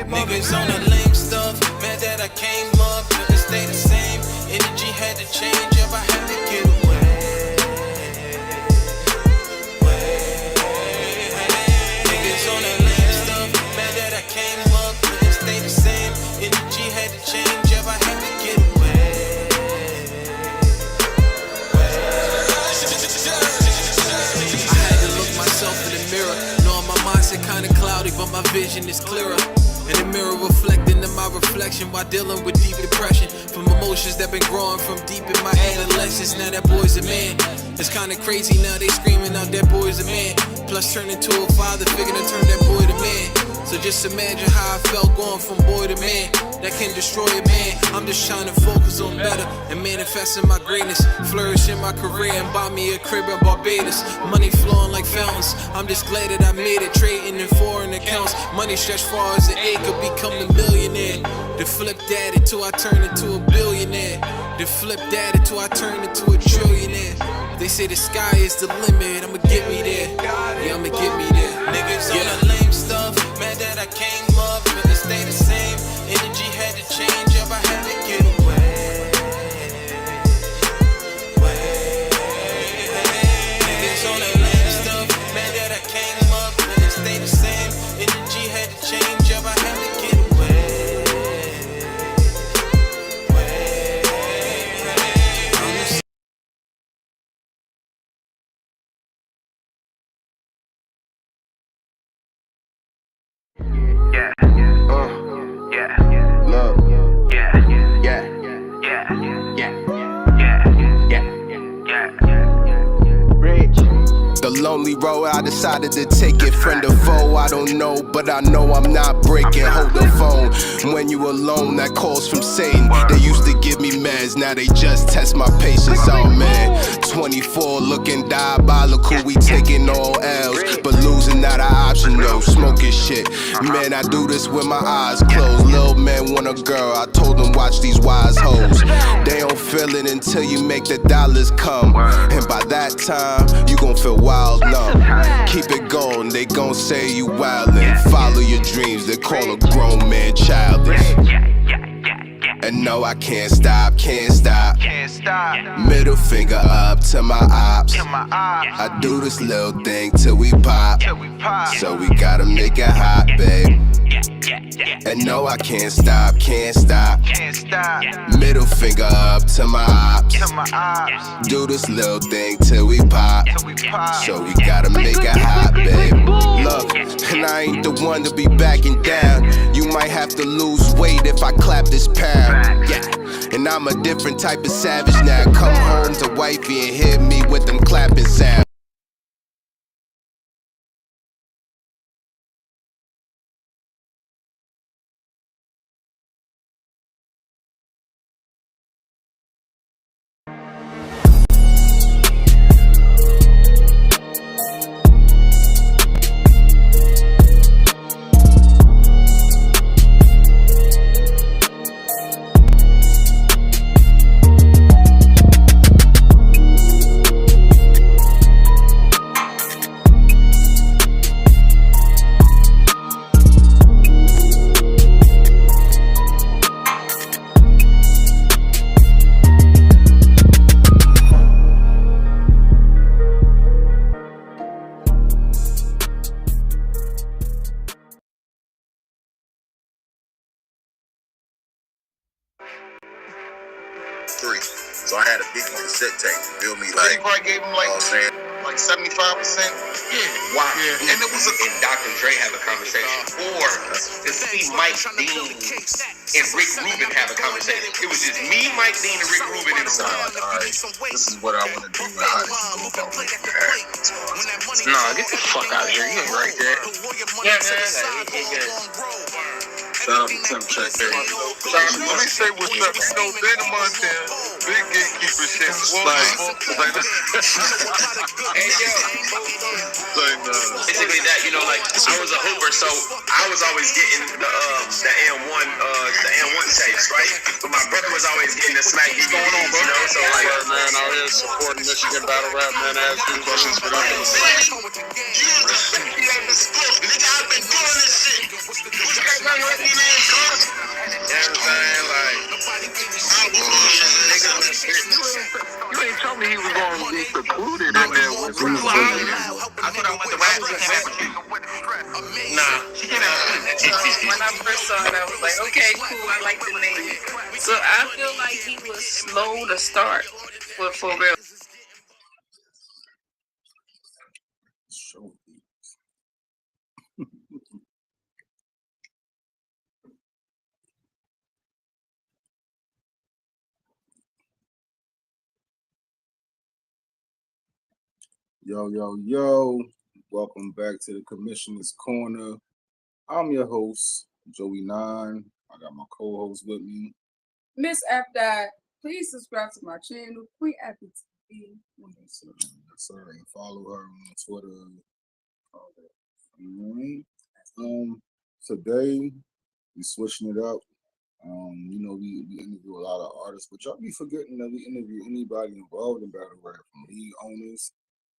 Niggas on the lame stuff, mad that I came up, couldn't stay the same. Energy had to change up, I had to get away. Niggas on the lame stuff, mad that I came up, couldn't stay the same. Energy had to change up, I had to get away. I had to look myself in the mirror, knowing my mindset kinda cloudy, but my vision is clearer. And the mirror reflecting in my reflection while dealing with deep depression from emotions that been growing from deep in my adolescence. Now that boy's a man. It's kinda crazy now they screaming out that boy's a man. Plus turning to a father figure to turn that boy to man. So just imagine how I felt going from boy to man. That can destroy a man. I'm just trying to focus on better and manifesting my greatness. Flourish in my career and buy me a crib in Barbados. Money flowing like fountains. I'm just glad that I made it, trading in foreign accounts. Money stretched far as an acre, become a millionaire. The flip that until I turn into a billionaire. The flip that until I turn into a trillionaire. They say the sky is the limit, I'ma get me there. Yeah, I'ma get me there. Niggas on the lame stuff, mad that I came up, couldn't stay the same. Energy had to change up, I had to get away. Niggas on the lame stuff, mad that I came up, couldn't stay the same. Energy had to change up, I had to get away. The lonely road, I decided to take it. Friend or foe, I don't know, but I know I'm not breaking. Hold the phone when you alone, that calls from Satan. They used to give me meds, now they just test my patience. Oh man, 24 looking diabolical, we taking all L's, but losing not an option though. Smoking shit, man, I do this with my eyes closed. Little man want a girl, I told them watch these wise hoes. They don't feel it until you make the dollars come, and by that time you gon' feel wild numb. Keep it going, they gon' say you wildin'. Follow your dreams, they call a grown man childish. And no, I can't stop, can't stop. Middle finger up to my ops. I do this little thing till we pop. So we gotta make it hot, babe. And no, I can't stop, can't stop. Middle finger up to my ops. Do this little thing till we pop. So we gotta make it hot, babe. Look, and I ain't the one to be backing down. You might have to lose weight if I clap this pound. Yeah, and I'm a different type of savage now. Come home to wifey and hit me with them clapping sounds. So I had a big cassette tape. Feel me? Like, probably gave him like 75%. Yeah. Wow. Yeah. And it was and Dr. Dre have a conversation, or to see Mike Dean and Rick Rubin have a conversation. It was just me, Mike Dean, and Rick Rubin in the room. Like, all right, this is what I want to do. How to go about it. Nah, get the fuck out of here. You ain't right there. Yeah, man. Shout out to Tim Check. Let me say what's up. You know, Ben Montana, big gatekeeper shit. Hey, yo. Basically that, you know, like, I was a hooper, so I was always getting the M1 tapes, right? But my brother was always getting the Smack DVDs, you know, so like, man, out here supporting Michigan battle rap, man. Ask you questions for that. Nigga, I've been doing this shit. let me name talk. You know what I'm saying? Like, You ain't told me he was going to be secluded in there with me. I thought I went to rap. She came back with you. Nah, she came back with you. When I first saw it, I was like, okay, cool, I like the name. So I feel like he was slow to start for real. Yo. Welcome back to the Commissioner's Corner. I'm your host, Joey Nine. I got my co-host with me. Miss F. Please subscribe to my channel, Queen Appy TV. Yes, sir. And follow her on Twitter. All right. Today, we switching it up. We interview a lot of artists, but y'all be forgetting that we interview anybody involved in battle rap, from league owners.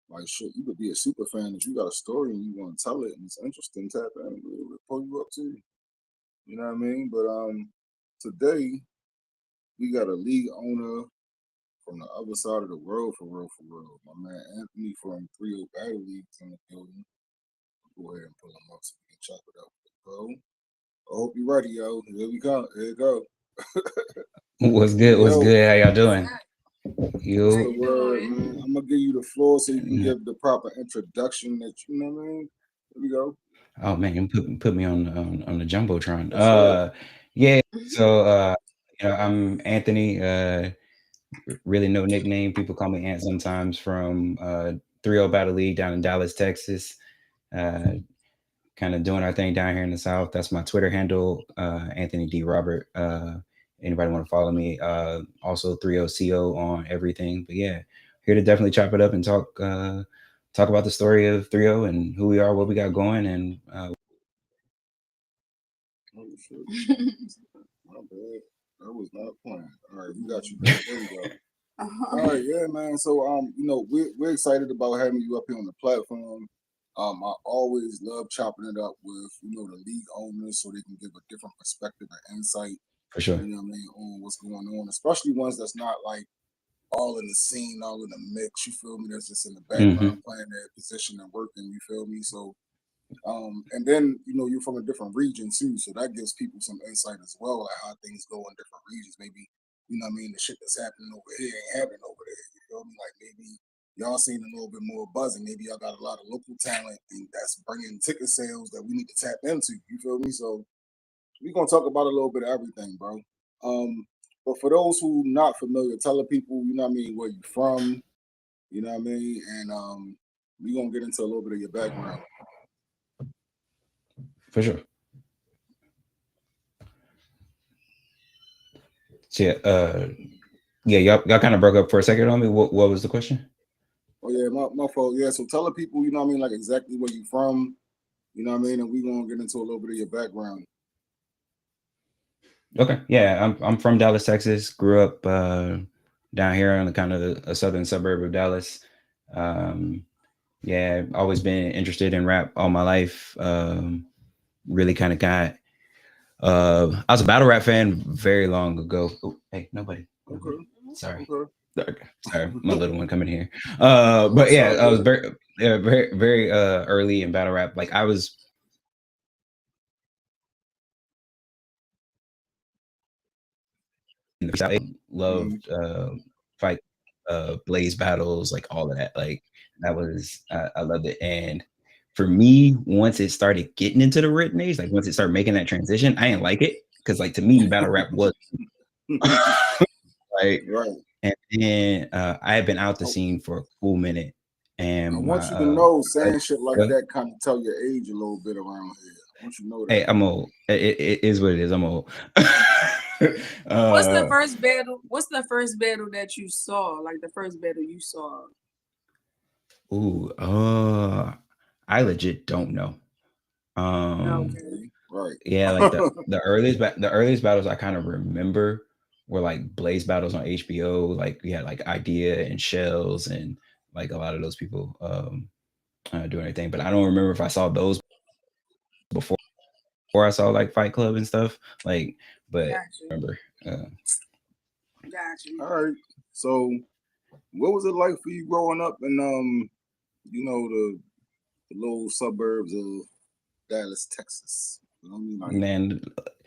Like, shit, you could be a super fan if you got a story and you want to tell it and it's interesting, tap in, we'll pull you up too. You know what I mean? But today we got a league owner from the other side of the world, for real. My man Anthony from Threeo Battle League in the building. Go ahead and pull him up so we can chop it up, bro. I hope you're ready, yo. Here we go. Here you go. What's good? What's good? How y'all doing? You. Word, man. I'm gonna give you the floor so you can give the proper introduction. That you know what I mean. Here we go. Oh man, you put me on the jumbotron. Yeah. So I'm Anthony. Really no nickname. People call me Ant sometimes. From Threeo Battle League down in Dallas, Texas. Kind of doing our thing down here in the South. That's my Twitter handle, Anthony D. Robert. Anybody want to follow me? Also Threeo CO on everything. But yeah, here to definitely chop it up and talk about the story of Threeo and who we are, what we got going, and oh shit. My bad. That was not planned. All right, we got you. There we go. All right, yeah, man. So we're excited about having you up here on the platform. I always love chopping it up with the league owners so they can give a different perspective and insight. For sure. You know what I mean, on what's going on, especially ones that's not like all in the scene, all in the mix. You feel me? That's just in the background playing their position and working. You feel me? So, and then you're from a different region too, so that gives people some insight as well, like how things go in different regions. Maybe the shit that's happening over here ain't happening over there. You feel me? Like maybe y'all seen a little bit more buzzing. Maybe y'all got a lot of local talent, and that's bringing ticket sales that we need to tap into. You feel me? So we're gonna talk about a little bit of everything, bro. But for those who not familiar, tell the people, where you from, and we're gonna get into a little bit of your background. For sure. So y'all kind of broke up for a second on me. What was the question? Oh yeah, my fault. Yeah, so tell the people, like exactly where you from, and we're gonna get into a little bit of your background. Okay, yeah, I'm from Dallas, Texas. Grew up down here in the kind of a southern suburb of Dallas. Yeah, always been interested in rap all my life. Really kind of got. I was a battle rap fan very long ago. Oh, hey, nobody. Okay. Sorry. Okay. Sorry, my little one coming here. But yeah, I was very early in battle rap. Like I was. I loved fight blaze battles, like all of that. Like that was I loved it. And for me, once it started getting into the written age, like once it started making that transition, I didn't like it because like to me battle rap was like right. And then I had been out the scene for a cool minute. And I want you to know saying shit like that kind of tell your age a little bit around here. I want you to know that. Hey, I'm old. It is what it is. I'm old. What's the first battle? What's the first battle that you saw? Like the first battle you saw? Ooh, I legit don't know. Okay. Right. Yeah, like the earliest battles I kind of remember were like Blaze battles on HBO. Like we had like Idea and Shells and like a lot of those people doing anything. But I don't remember if I saw those before before I saw like Fight Club and stuff. Like, but remember. Gotcha. All right. So, what was it like for you growing up in the little suburbs of Dallas, Texas? You know what I mean? Like, man,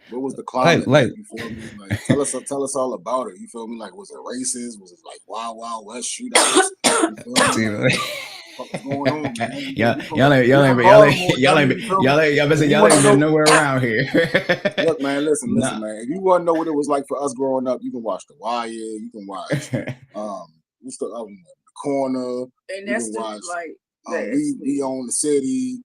what was the climate like you feel me? Like, tell us all about it. You feel me? Like, was it racist? Was it like Wild Wild West shootouts? You feel me? Like, what's going on, man? Y'all ain't been nowhere around here. Look, man, listen, man. If you want to know what it was like for us growing up, you can watch The Wire. You can watch what's the Corner. And that's watch, like we own the city.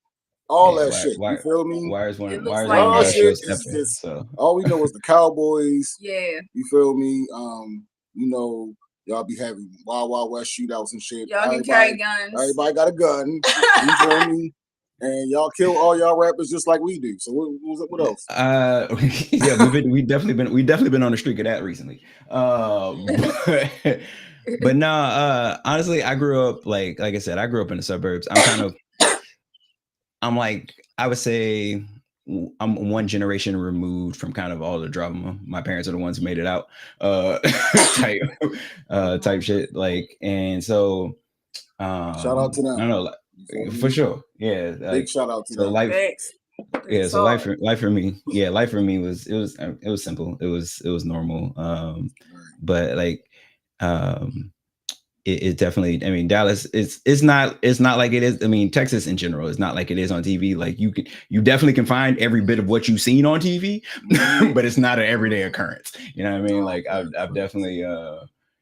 All that shit. You feel me? Wire's one of our shit is just, so all we know is the Cowboys. Yeah. You feel me? Y'all be having Wild Wild West shootouts and shit. Y'all can carry guns. Everybody got a gun. You feel me? And y'all kill all y'all rappers just like we do. So what else? Yeah, we definitely been on the streak of that recently. But nah, honestly, I grew up like I said, I grew up in the suburbs. I would say I'm one generation removed from kind of all the drama. My parents are the ones who made it out, type shit. Like, and so shout out to them. I don't know, for sure. Yeah, big shout out to them. Life for me. Yeah, life for me was simple. It was normal. But like, it definitely, I mean, Dallas, it's not like it is. I mean, Texas in general is not like it is on TV. Like you definitely can find every bit of what you've seen on TV, but it's not an everyday occurrence. You know what I mean? Like I've definitely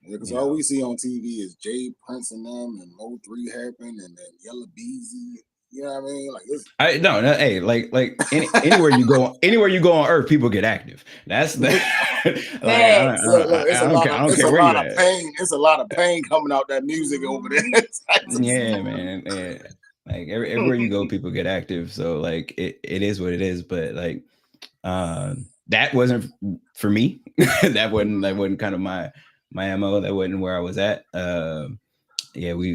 because all we see on TV is Jay Prince and them and Mo 3 happen and then Yella Beezy. You know what I mean? Like no, hey, like anywhere you go on Earth, people get active. That's the I don't care where you at. It's a lot of pain coming out that music over there. Yeah, man. Yeah. Like everywhere you go, people get active. So like it is what it is. But like that wasn't for me. that wasn't kind of my MO. That wasn't where I was at. Yeah, we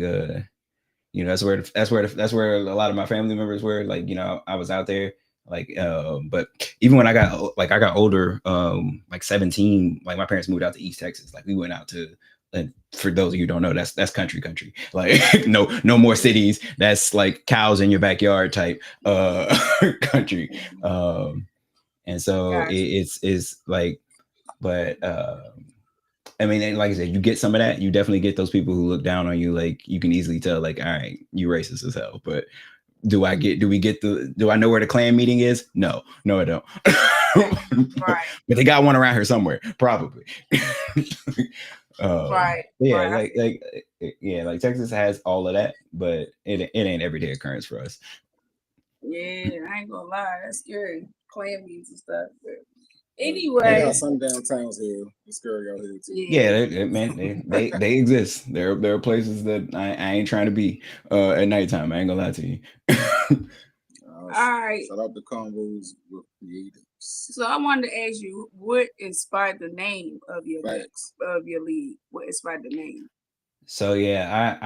that's where a lot of my family members were. Like, I was out there. Like, but even when I got older, like 17, like my parents moved out to East Texas. Like we went out to, and for those of you who don't know, that's country. Like no more cities. That's like cows in your backyard type country. And so it's like, but I mean, like I said, you get some of that. You definitely get those people who look down on you. Like you can easily tell, like, all right, you racist as hell. But do I know where the Klan meeting is? No, I don't. Right. But they got one around here somewhere, probably. Right. Yeah, right. Like Texas has all of that, but it ain't everyday occurrence for us. Yeah, I ain't gonna lie, that's scary. Klan meetings and stuff. But anyway, they got some downtowns here. It's scary out here too. Yeah, they exist. There are places that I ain't trying to be at nighttime. I ain't gonna lie to you. All right. Shout out to Convos with Creatives. So I wanted to ask you, what inspired the name of your league? What inspired the name? So yeah,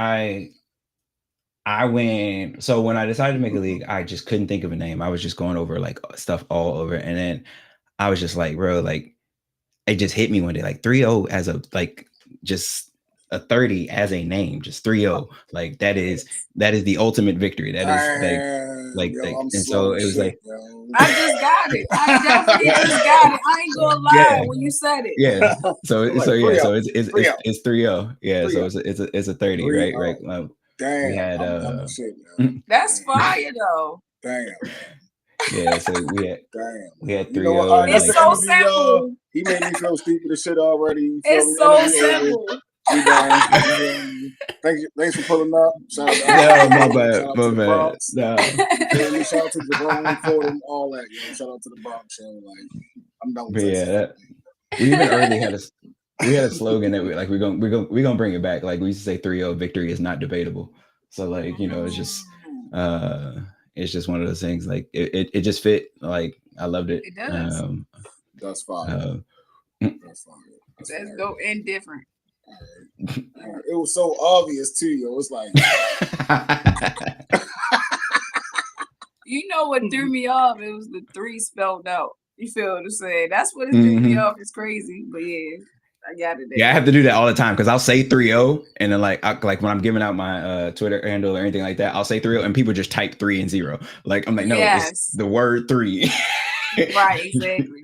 I went. So when I decided to make a league, I just couldn't think of a name. I was just going over like stuff all over, and then I was just like, bro, like it just hit me one day, like Threeo as a just a 30 as a name, just Threeo, like that is the ultimate victory. That is like, and so it was like, I just got it. I definitely just got it. I ain't gonna lie when you said it. Yeah. So it's Threeo. Yeah. So it's a 30, right? Damn. We had that's fire though. Damn. Yeah, so we had Damn. Threeo. It's so simple. He made me feel stupid as shit already. It's so simple. Thanks for pulling up. Shout out my bad. No. Shout out to Jerome, Fordham, all that. Shout out to the Bronx show. Like, I'm done with we even already had a slogan that we're gonna bring it back. Like we used to say, Threeo, victory is not debatable. So like, it's just one of those things. Like it just fit. Like I loved it. It does. That's fine. That's dope and different. All right. It was so obvious too, yo. It's like know what threw me off? It was the 3 spelled out. You feel what I'm saying? That's what it threw me off. It's crazy, but yeah, I got it. Yeah, I have to do that all the time because I'll say 3-0 and then like when I'm giving out my Twitter handle or anything like that, I'll say 3-0 and people just type 3 and 0. Like I'm like, no, it's the word 3. Right, exactly.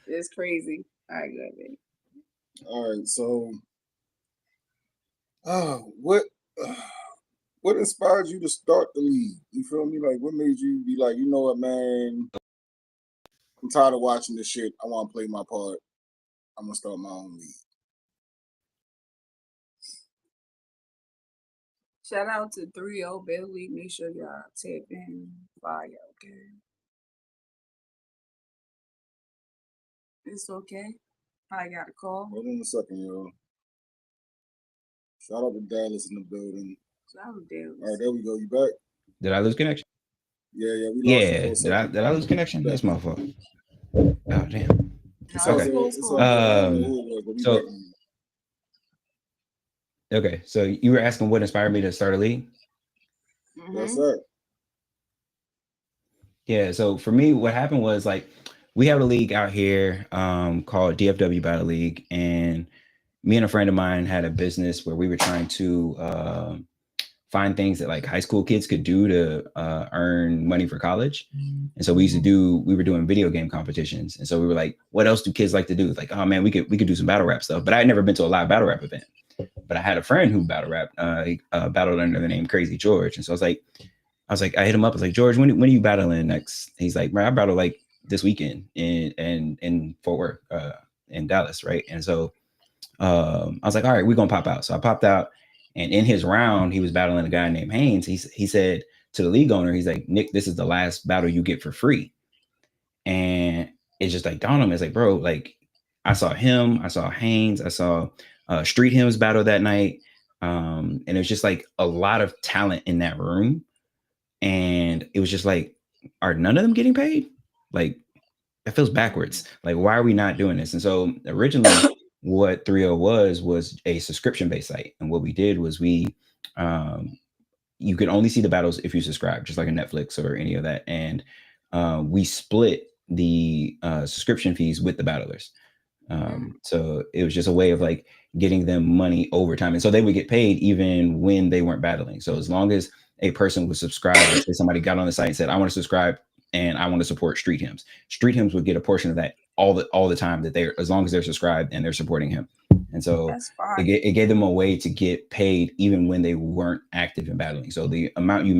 It's crazy. All right, good, baby. All right, so what inspired you to start the league? You feel me? Like, what made you be like, you know what, man? I'm tired of watching this shit. I want to play my part. I'm gonna start my own league. Shout out to Threeo Battle League. Make sure y'all tap in. Fire, okay? It's okay. I got a call. Hold on a second, y'all. Shout out to Dallas in the building. Shout out to Dallas. All right, there we go. You back? Did I lose connection? Yeah, we lost you for a second. Did I lose connection? That's my fault. Oh damn. Okay, so you were asking what inspired me to start a league? Yes, sir. Yeah, so for me, what happened was like we have a league out here called DFW Battle League, and me and a friend of mine had a business where we were trying to find things that like high school kids could do to earn money for college. And so we were doing video game competitions. And so we were like, what else do kids like to do? Like, oh man, we could do some battle rap stuff. But I had never been to a live battle rap event. But I had a friend who battle rap, he battled under the name Crazy George. And so I hit him up. I was like, George, when are you battling next? He's like, man, I battle like this weekend in Fort Worth, in Dallas, right? And so I was like, all right, we're gonna pop out. So I popped out, and in his round, he was battling a guy named Haynes. He said to the league owner, he's like, Nick, this is the last battle you get for free. And it's just like dawned on me. It's like, bro, like I saw him, I saw Haynes, I saw Street Hymns battle that night. And it was just like a lot of talent in that room. And it was just like, are none of them getting paid? Like, that feels backwards. Like, why are we not doing this? And so originally what Threeo was a subscription-based site. And what we did was you could only see the battles if you subscribe, just like a Netflix or any of that. And we split the subscription fees with the battlers. So it was just a way of like getting them money over time. And so they would get paid even when they weren't battling. So as long as a person was subscribed, let's say somebody got on the site and said, I want to subscribe and I want to support Street Hymns. Street Hymns would get a portion of that all the time that as long as they're subscribed and they're supporting him. And so it gave them a way to get paid even when they weren't active in battling. So the amount you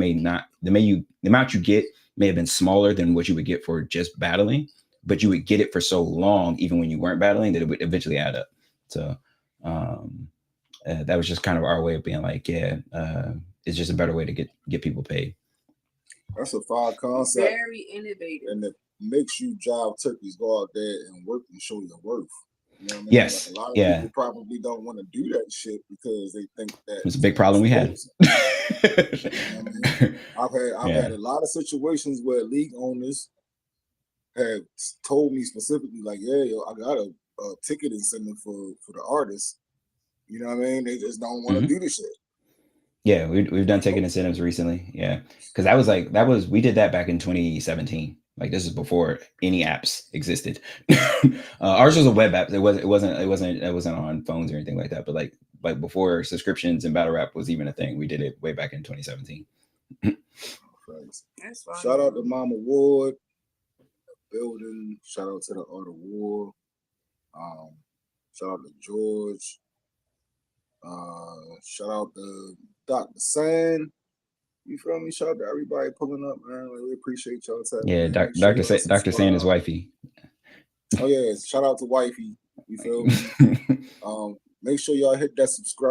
get may have been smaller than what you would get for just battling, but you would get it for so long, even when you weren't battling, that it would eventually add up. So that was just kind of our way of being like, it's just a better way to get people paid. That's a fire concept. Very innovative. And it makes you job turkeys go out there and work and show your worth. You know what I mean? Yes. Like a lot of people probably don't want to do that shit because they think that it's a big problem we had. You know what I mean? I've had a lot of situations where league owners have told me specifically, like, yo, I got a ticket incentive for the artists. You know what I mean? They just don't want to do the shit. Yeah, we've done ticket incentives recently. Yeah, because we did that back in 2017. Like this is before any apps existed. Ours was a web app. It wasn't on phones or anything like that. But like before subscriptions and battle rap was even a thing, we did it way back in 2017. That's fine. Shout out to Mama Ward, building. Shout out to the Art of War. Shout out to George. Shout out to Dr. San. You feel me? Shout out to everybody pulling up, man. Like, we appreciate y'all. Yeah, Dr. San is wifey. Oh yeah, shout out to wifey. You feel me? Make sure y'all hit that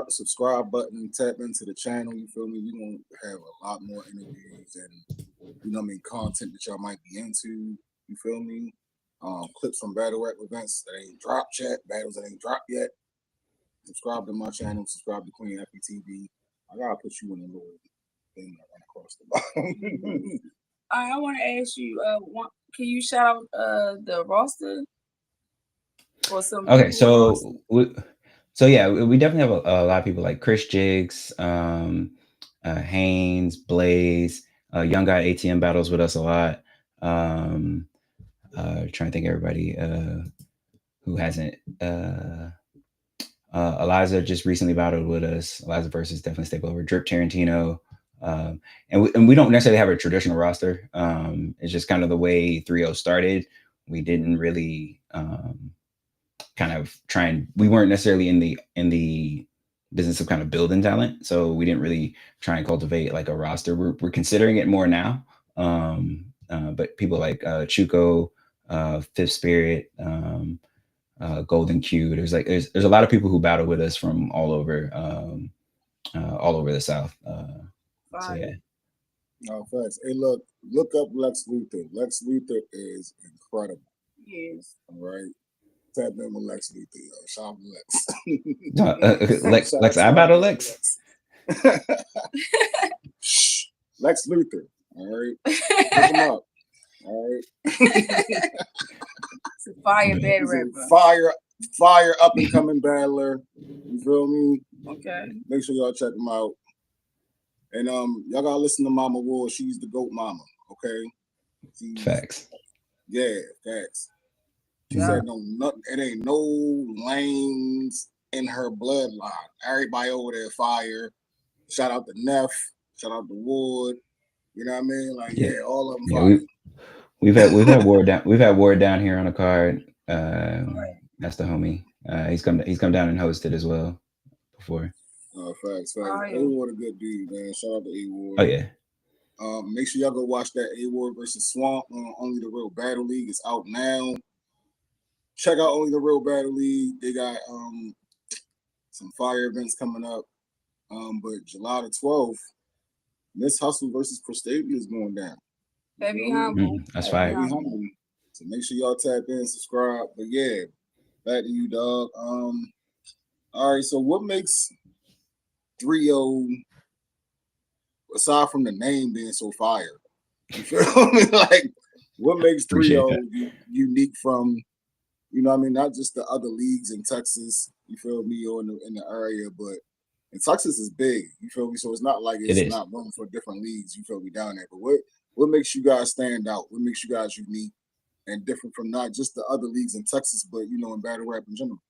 subscribe button and tap into the channel. You feel me? We're gonna have a lot more interviews and content that y'all might be into. You feel me? Clips from battle rap events that ain't dropped yet, battles that ain't dropped yet. Subscribe to my channel, subscribe to Queen FPTV. I gotta put you in a little thing that run across the bottom. I want to ask you, can you shout out the roster or something? Okay, so we definitely have a lot of people like Chris Jigs, Haynes, Blaze, Young guy ATM battles with us a lot. Trying to think of everybody who hasn't. Eliza just recently battled with us. Eliza versus definitely step over. Drip Tarantino. And we don't necessarily have a traditional roster. It's just kind of the way Threeo started. We didn't really kind of try and we weren't necessarily in the business of kind of building talent, so we didn't really try and cultivate like a roster. We're considering it more now. But people like Chuko, Fifth Spirit, Golden Q. There's a lot of people who battle with us from all over the South. So yeah. No, facts. Hey, look up Lex Luthor. Lex Luthor is incredible. Yes. All right. Tap in with Lex Luthor, yo. Shout out to Lex. Lex, I battle Lex. Lex Luthor. All right. Look him up. All right. It's a fire bad rapper. Fire up and coming battler. You feel me? Okay. Make sure y'all check him out. And y'all gotta listen to Mama Wool. She's the GOAT mama. Okay. Facts. Yeah, facts. She said it ain't no lanes in her bloodline. Everybody over there fire. Shout out to Neff. Shout out to Wood. You know what I mean? Like all of them fire. We've had Ward down here on the card. That's the homie. He's come down and hosted as well before. Facts. A-Ward a good dude, man. Shout out to A-Ward. Oh yeah. Make sure y'all go watch that A-Ward versus Swamp on Only the Real Battle League. It's out now. Check out Only the Real Battle League. They got some fire events coming up. But July the 12th, Miss Hustle versus Prostavia is going down. Heavy humble. That's fire. Heavy humble. So make sure y'all tap in, subscribe. But yeah, back to you, dog. All right, so what makes Threeo, aside from the name being so fire, you feel me? Like, what makes Threeo unique from, you know what I mean, not just the other leagues in Texas, you feel me, or in the area, but and Texas is big, you feel me? So it's not like it's not room for different leagues, you feel me, down there. But what makes you guys stand out? What makes you guys unique and different from not just the other leagues in Texas, but, you know, in battle rap in general?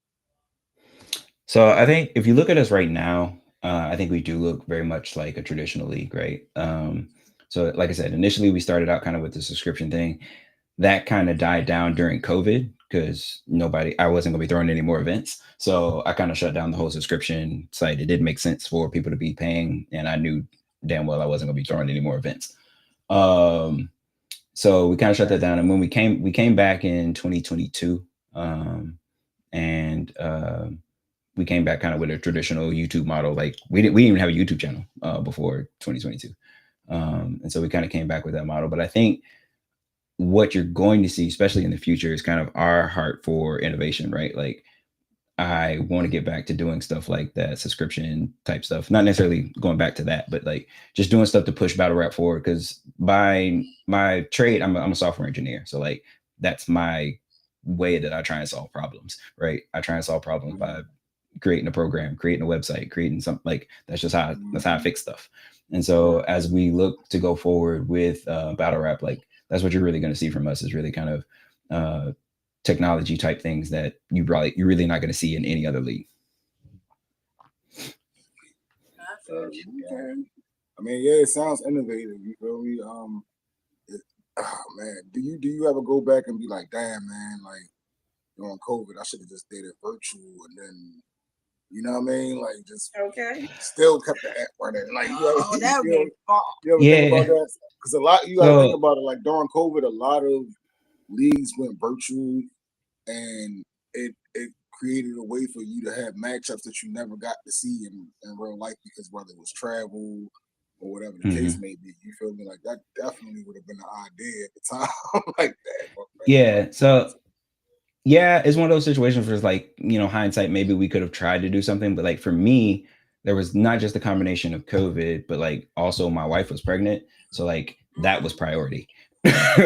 So I think if you look at us right now, I think we do look very much like a traditional league, right? So like I said, initially we started out kind of with the subscription thing. That kind of died down during COVID because I wasn't going to be throwing any more events. So I kind of shut down the whole subscription site. It didn't make sense for people to be paying. And I knew damn well I wasn't going to be throwing any more events. So we kind of shut that down. And when we came back in 2022 we came back kind of with a traditional YouTube model. Like we didn't even have a YouTube channel before 2022. And so we kind of came back with that model. But I think what you're going to see, especially in the future, is kind of our heart for innovation, right? Like I want to get back to doing stuff like that, subscription type stuff, not necessarily going back to that, but like just doing stuff to push battle rap forward. Because by my trade, I'm a software engineer. So like, that's my way that I try and solve problems, right? I try and solve problems by creating a program, creating a website, creating something. Like that's how I fix stuff. And so as we look to go forward with battle rap, like that's what you're really going to see from us, is really kind of technology type things that you're really not going to see in any other league. I mean, yeah, it sounds innovative. You feel me? Man, do you ever go back and be like, damn, man, like during COVID, I should have just did it virtual, and then, you know what I mean? Like, just still kept the app running. Like, that would be fun. You ever think about that? Because a lot, you gotta think about it. Like during COVID, a lot of leagues went virtual, and it created a way for you to have matchups that you never got to see in real life, because whether it was travel or whatever the case may be, you feel me? Like that definitely would have been an idea at the time. Like that. Yeah. So yeah, it's one of those situations where it's like, you know, hindsight, maybe we could have tried to do something, but like for me, there was not just a combination of COVID, but like also my wife was pregnant. So like that was priority.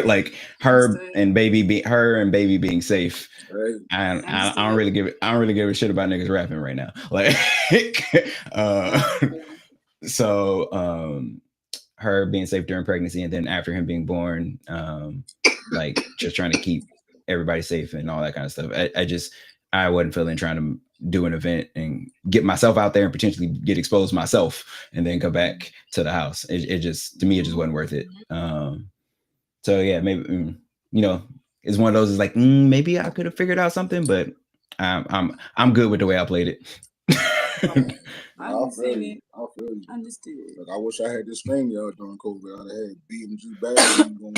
Like her and baby being safe. Right. I don't really give a shit about niggas rapping right now. Like her being safe during pregnancy, and then after him being born, like just trying to keep everybody safe and all that kind of stuff. I wasn't feeling trying to do an event and get myself out there and potentially get exposed myself and then come back to the house. It just, to me, it just wasn't worth it. So yeah, maybe, it's one of those, is like, maybe I could have figured out something, but I'm good with the way I played it. I feel you. Understood. Like, I wish I had this stream yard during COVID. I'd have had BMG back and going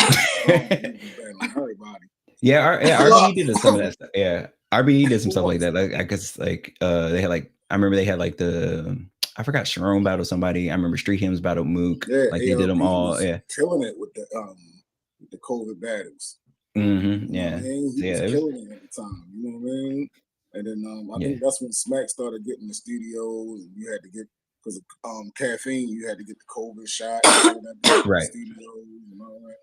everybody. Yeah, RBE did some of that stuff. Yeah, RBE did some stuff like that. Like, I guess, like, they had, like, I remember they had, like, I forgot, Sharon battled somebody. I remember Street Hymns battled Mook. Yeah, like, they did them all. Yeah, killing it with the COVID battles. Mm-hmm. Yeah, he was killing it at the time. You know what I mean? And then I think that's when Smack started getting the studios, and you had to get, because of caffeine, you had to get the COVID shot. Right. The studios and all that.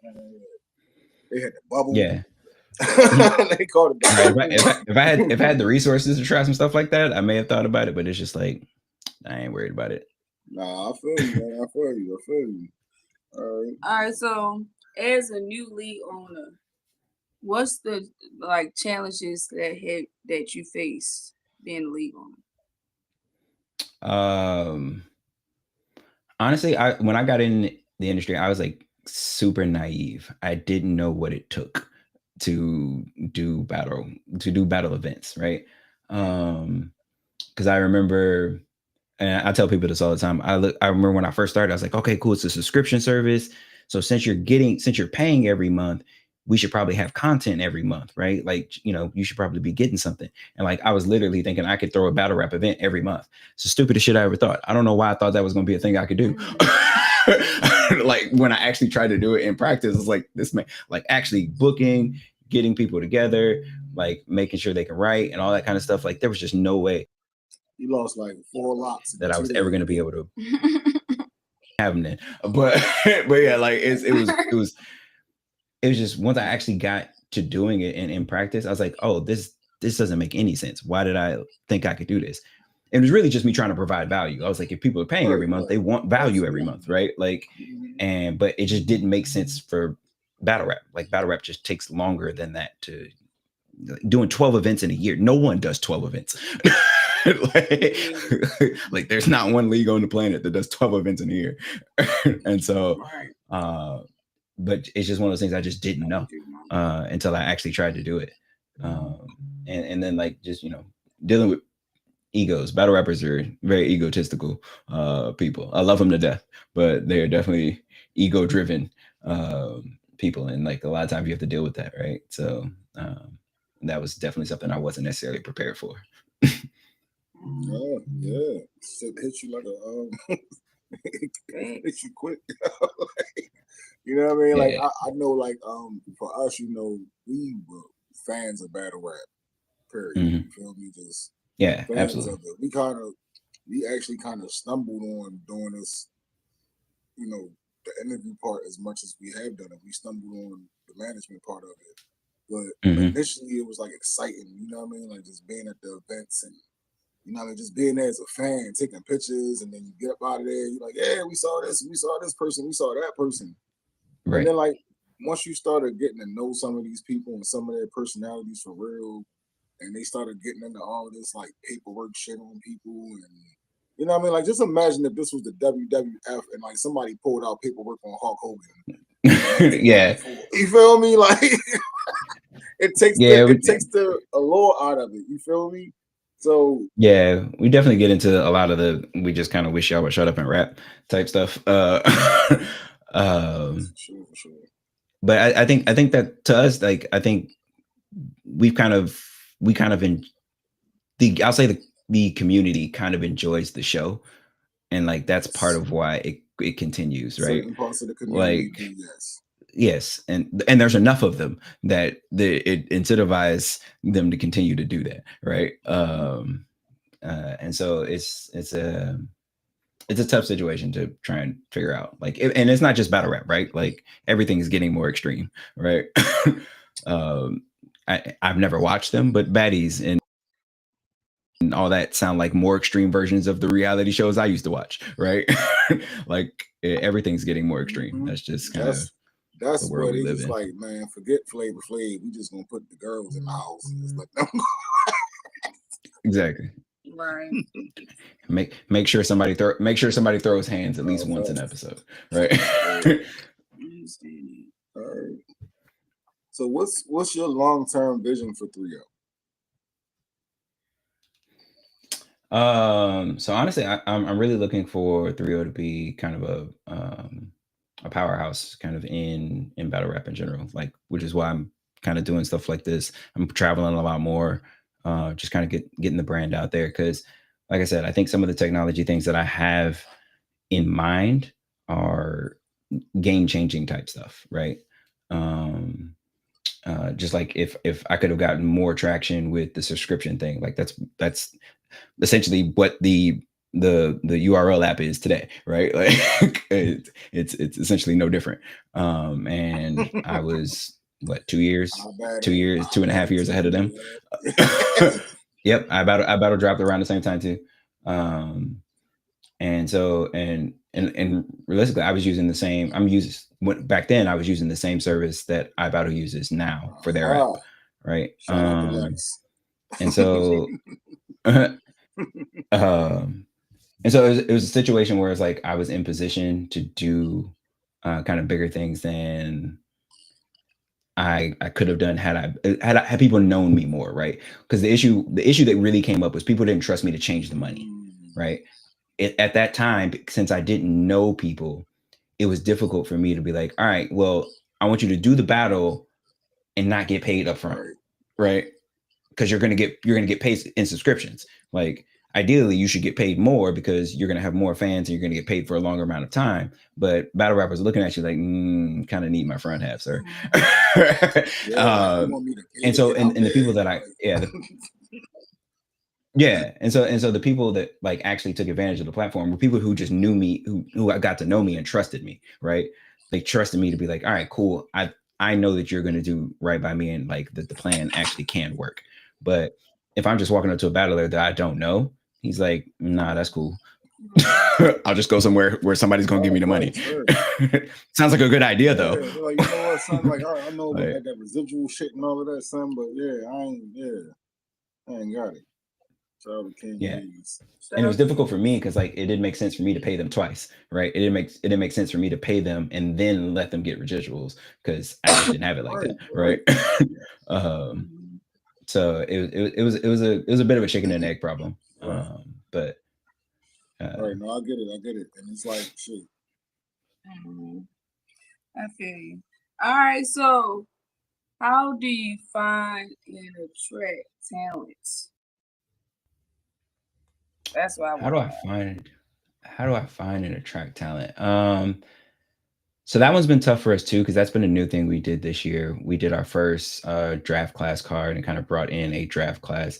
They had the bubble. Yeah. They called it bubble. If I had the resources to try some stuff like that, I may have thought about it, but it's just like, I ain't worried about it. Nah, I feel you, man. I feel you. All right. So, as a new league owner, what's the challenges that you face being a league owner? Honestly, when I got in the industry, I was like super naive. I didn't know what it took to do battle events, right? Because I remember, and I tell people this all the time. I remember when I first started, I was like, okay, cool, it's a subscription service. So since you're paying every month, we should probably have content every month, right? Like, you should probably be getting something. And like, I was literally thinking I could throw a battle rap event every month. It's the stupidest shit I ever thought. I don't know why I thought that was going to be a thing I could do. Like, when I actually tried to do it in practice, it's like, this man, like, actually booking, getting people together, like making sure they can write and all that kind of stuff. Like, there was just no way you lost like 4 lots that I was ever going to be able to have them. But yeah, like, it was just, once I actually got to doing it in practice, I was like, oh, this doesn't make any sense. Why did I think I could do this? It was really just me trying to provide value. I was like, if people are paying every month, they want value every month, right? Like, but it just didn't make sense for battle rap. Like, battle rap just takes longer than that to doing 12 events in a year. No one does 12 events. like, there's not one league on the planet that does 12 events in a year. And so, but it's just one of those things I just didn't know until I actually tried to do it. And then, like, just, dealing with egos. Battle rappers are very egotistical people. I love them to death, but they're definitely ego driven people. And like, a lot of times you have to deal with that. Right. So that was definitely something I wasn't necessarily prepared for. Yeah. Hit you like a hit you quick. You know what I mean? Like, I know, like, for us, we were fans of battle rap, period. You feel me? Just absolutely. Of it. We actually kind of stumbled on doing this, the interview part as much as we have done it. We stumbled on the management part of it. But initially it was like exciting, you know what I mean? Like, just being at the events and, just being there as a fan, taking pictures, and then you get up out of there, you're like, yeah, we saw this person, we saw that person. Right. And then, like, once you started getting to know some of these people and some of their personalities for real, and they started getting into all this, like, paperwork shit on people, and, you know what I mean? Like, just imagine if this was the WWF and, like, somebody pulled out paperwork on Hulk Hogan. Yeah. You feel me? Like, it takes the allure out of it. You feel me? So yeah, we definitely get into a lot of we just kind of wish y'all would shut up and rap type stuff. For sure. But I think that to us, like, I think we kind of I'll say the community kind of enjoys the show, and like, that's part of why it continues, right? Certain parts of the community, like, yes, and there's enough of them that it incentivizes them to continue to do that, right? And so it's a tough situation to try and figure out. Like, and it's not just battle rap, right? Like, everything is getting more extreme, right? I've never watched them, but baddies and all that sound like more extreme versions of the reality shows I used to watch, right? Like, everything's getting more extreme. That's just kind of that's the where world we they live just in. like, man, forget Flavor Flav. We just gonna put the girls in the house and just let them go. Exactly. Right. Make sure somebody throws hands at least once an episode, right? All right. So what's your long-term vision for Threeo? So honestly, I'm really looking for Threeo to be kind of a powerhouse kind of in battle rap in general, like, which is why I'm kind of doing stuff like this. I'm traveling a lot more, just kind of getting the brand out there. Cause like I said, I think some of the technology things that I have in mind are game changing type stuff. Right. Just like if I could have gotten more traction with the subscription thing, like that's essentially what the URL app is today, right? Like it's essentially no different. And I was what 2.5 years ahead of them. Yep, I battle dropped around the same time too. And so and realistically, I was using the same. Back then I was using the same service that iBattle uses now for their app, right? Shout out to Lex. And so and so it was a situation where it's like I was in position to do kind of bigger things than I could have done had people known me more, right? Because the issue that really came up was people didn't trust me to change the money, right? At that time, since I didn't know people, it was difficult for me to be like, all right, well, I want you to do the battle and not get paid up front, right? Because you're gonna get paid in subscriptions. Like ideally, you should get paid more because you're gonna have more fans and you're gonna get paid for a longer amount of time. But battle rappers are looking at you like, kind of need my front half, sir. And so the people that and so the people that like actually took advantage of the platform were people who just knew me, who got to know me and trusted me, right? They trusted me to be like, all right, cool. I know that you're going to do right by me and like that the plan actually can work. But if I'm just walking up to a battler that I don't know, he's like, nah, that's cool. I'll just go somewhere where somebody's going to give me the money. Sounds like a good idea though. Like, you know what, son? Like, all right, I know about that residual shit and all of that, son, but I ain't got it. Yeah. And it was difficult for me because like it didn't make sense for me to pay them twice, right? It didn't make sense for me to pay them and then let them get residuals because I just didn't have it like that, right? So it was a bit of a chicken and egg problem. But right, no, I get it. And it's like shit. I feel you. All right, so how do you find and attract talent? That's what how do I find and attract talent? So that one's been tough for us too, because that's been a new thing we did this year. We did our first draft class card and kind of brought in a draft class.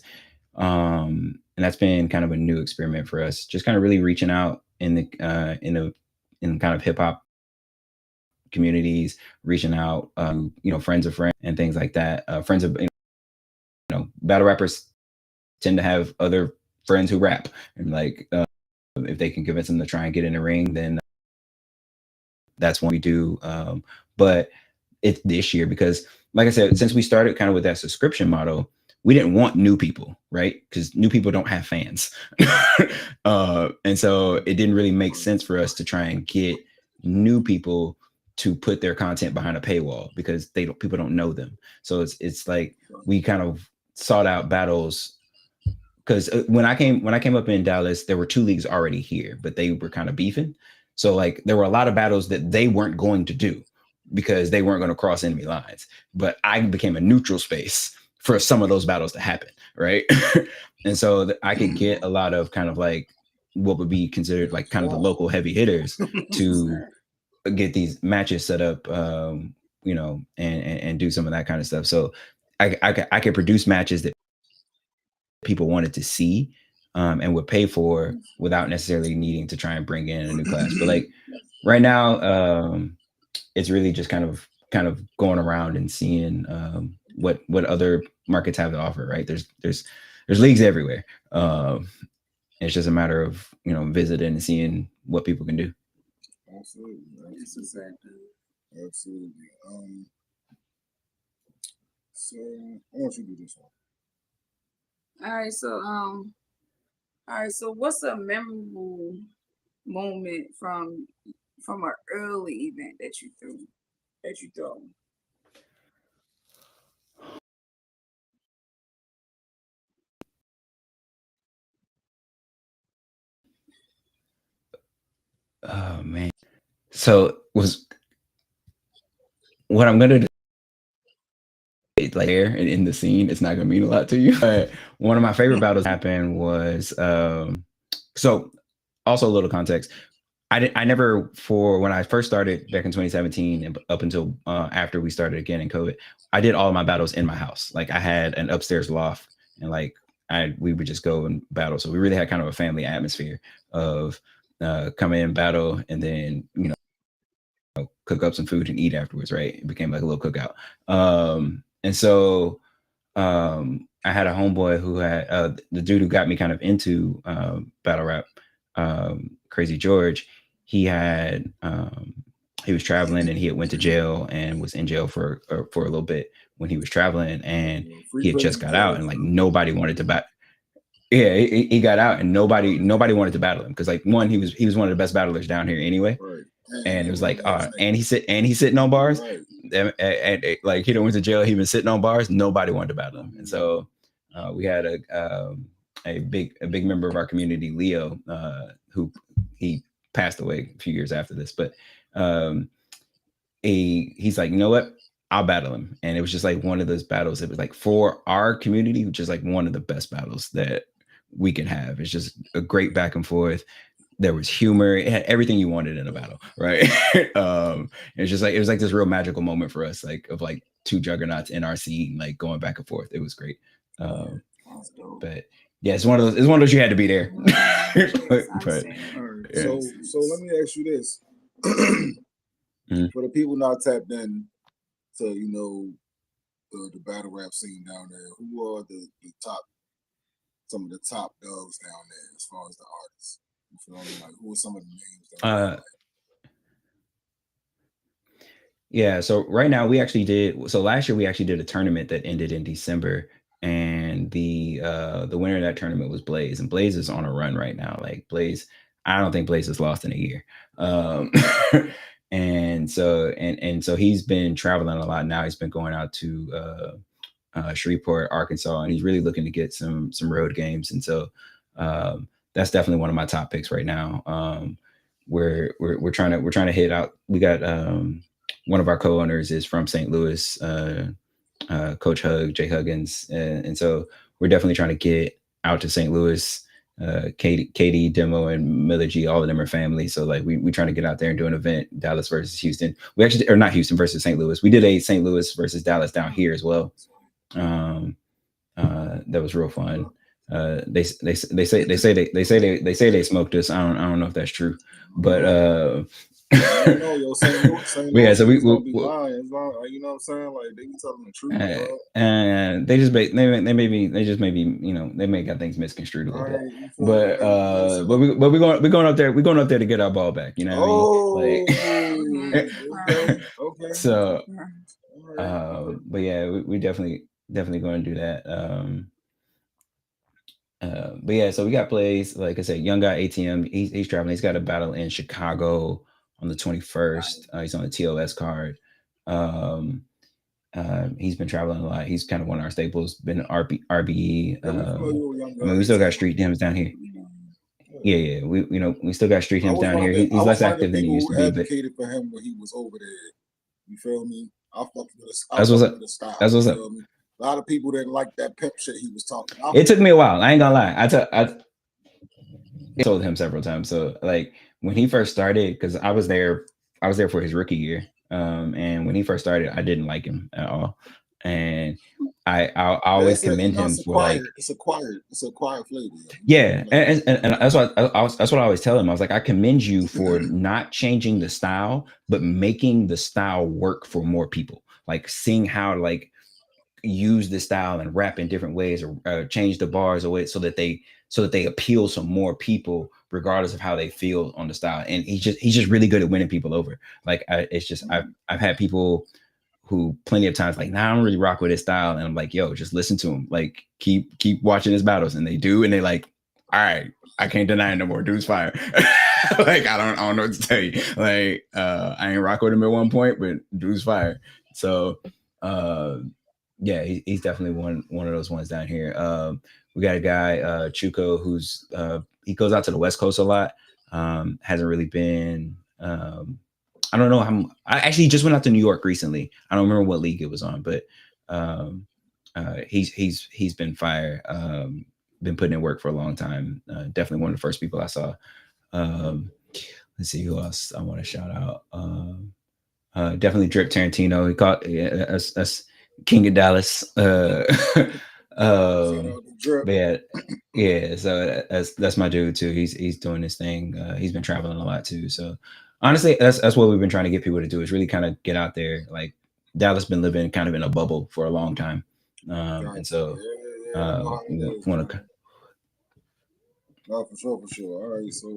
And that's been kind of a new experiment for us, just kind of really reaching out in kind of hip hop communities, reaching out, friends of friends and things like that. Friends of, battle rappers tend to have other friends who rap, and like if they can convince them to try and get in the ring, then that's what we do. But it's this year because, like I said, since we started kind of with that subscription model, we didn't want new people, right? Because new people don't have fans. And so it didn't really make sense for us to try and get new people to put their content behind a paywall because people don't know them. So it's like we kind of sought out battles because when I came up in Dallas, there were 2 leagues already here, but they were kind of beefing. So like there were a lot of battles that they weren't going to do because they weren't going to cross enemy lines. But I became a neutral space for some of those battles to happen, right? And so I could get a lot of kind of like what would be considered like kind of the local heavy hitters to get these matches set up, and do some of that kind of stuff. So I could produce matches that people wanted to see and would pay for without necessarily needing to try and bring in a new class. But like right now, it's really just kind of going around and seeing what other markets have to offer, right? There's leagues everywhere. It's just a matter of visiting and seeing what people can do. Absolutely. That's what's up. Absolutely. So I want you to do this one. All right, so what's a memorable moment from an early event that you throw? Oh man. So was what I'm gonna do like there and in the scene, it's not gonna mean a lot to you. But one of my favorite battles happened was so also a little context. I never for when I first started back in 2017 and up until after we started again in COVID, I did all of my battles in my house. Like I had an upstairs loft and like we would just go and battle. So we really had kind of a family atmosphere of come in, battle, and then cook up some food and eat afterwards, right? It became like a little cookout. And so I had a homeboy who had the dude who got me kind of into battle rap, Crazy George. He had he was traveling and he had went to jail and was in jail for a little bit when he was traveling, and he had just got out and like nobody wanted to bat. Yeah, he got out and nobody wanted to battle him because like one, he was one of the best battlers down here anyway. Right. And it was like, and he's sitting on bars, Right. and like he done went to jail. He been sitting on bars. Nobody wanted to battle him, and so we had a big member of our community, Leo, who he passed away a few years after this, but he's like, you know what? I'll battle him, and it was just like one of those battles. It was like for our community, which is like one of the best battles that we can have. It's just a great back and forth. There was humor. It had everything you wanted in a battle, right? It's just like it was like this real magical moment for us, like of like two juggernauts in our scene, like going back and forth. It was great. But yeah, it's one of those you had to be there. but yeah. So let me ask you this: for the people not tapped in to the battle rap scene down there, who are some of the top dogs down there as far as the artists? You feel me? Like, who are some of the names? Yeah, so right now last year we actually did a tournament that ended in December, and the winner of that tournament was Blaze, and Blaze is on a run right now. Like Blaze, I don't think Blaze has lost in a year. And so he's been traveling a lot now. He's been going out to Shreveport, Arkansas, and he's really looking to get some road games. And so that's definitely one of my top picks right now. We're trying to hit out. We got one of our co-owners is from St. Louis, Coach Hug, Jay Huggins, and so we're definitely trying to get out to St. Louis. Katie, Demo, and Miller G, all of them are family. So like we trying to get out there and do an event, Dallas versus Houston. We actually, or not Houston versus St. Louis. We did a St. Louis versus Dallas down here as well. That was real fun. They say they smoked us. I don't know if that's true, but yeah. So we lying. You know what I'm saying? Like they be telling the truth. And they just may be they may got things misconstrued a little bit. But we're going up there. We're going up there to get our ball back. You know what I mean? Like, okay. So, but yeah, we definitely going to do that. But yeah, so we got plays. Like I said, young guy ATM. He's traveling. He's got a battle in Chicago on the 21st. He's on the TOS card. He's been traveling a lot. He's kind of one of our staples. Been RBE. I mean, we still got street hymns down here. Yeah. We still got street hymns down here. He's less active than he used to be. But advocated for him when he was over there. You feel me? I fucked with the style. That's what's up. A lot of people didn't like that pimp shit he was talking. It took me a while. I ain't gonna lie. I told him several times. So like when he first started, because I was there for his rookie year. And when he first started, I didn't like him at all. And I always commend him for like it's acquired flavor. Yeah, and that's what I always tell him. I was like, I commend you for not changing the style, but making the style work for more people. Like seeing how to like use the style and rap in different ways or change the bars away so so that they appeal to more people regardless of how they feel on the style. And he's just really good at winning people over. Like I've had people who plenty of times like, nah, I don't really rock with his style, and I'm like, yo, just listen to him. Like keep watching his battles, and they do, and they like, all right, I can't deny it no more. Dude's fire. Like I don't know what to tell you. Like I ain't rock with him at one point, but dude's fire. So yeah, he's definitely one of those ones down here. We got a guy, Chuko, who's he goes out to the West Coast a lot. Hasn't really been. I don't know. I actually just went out to New York recently. I don't remember what league it was on, but he's been fire. Been putting in work for a long time. Definitely one of the first people I saw. Let's see who else I want to shout out. Definitely Drip Tarantino. He caught us King of Dallas. But yeah. So that's my dude too. He's doing this thing. He's been traveling a lot too. So honestly, that's what we've been trying to get people to do, is really kind of get out there. Like Dallas been living kind of in a bubble for a long time, and so want to. No, for sure. All right, so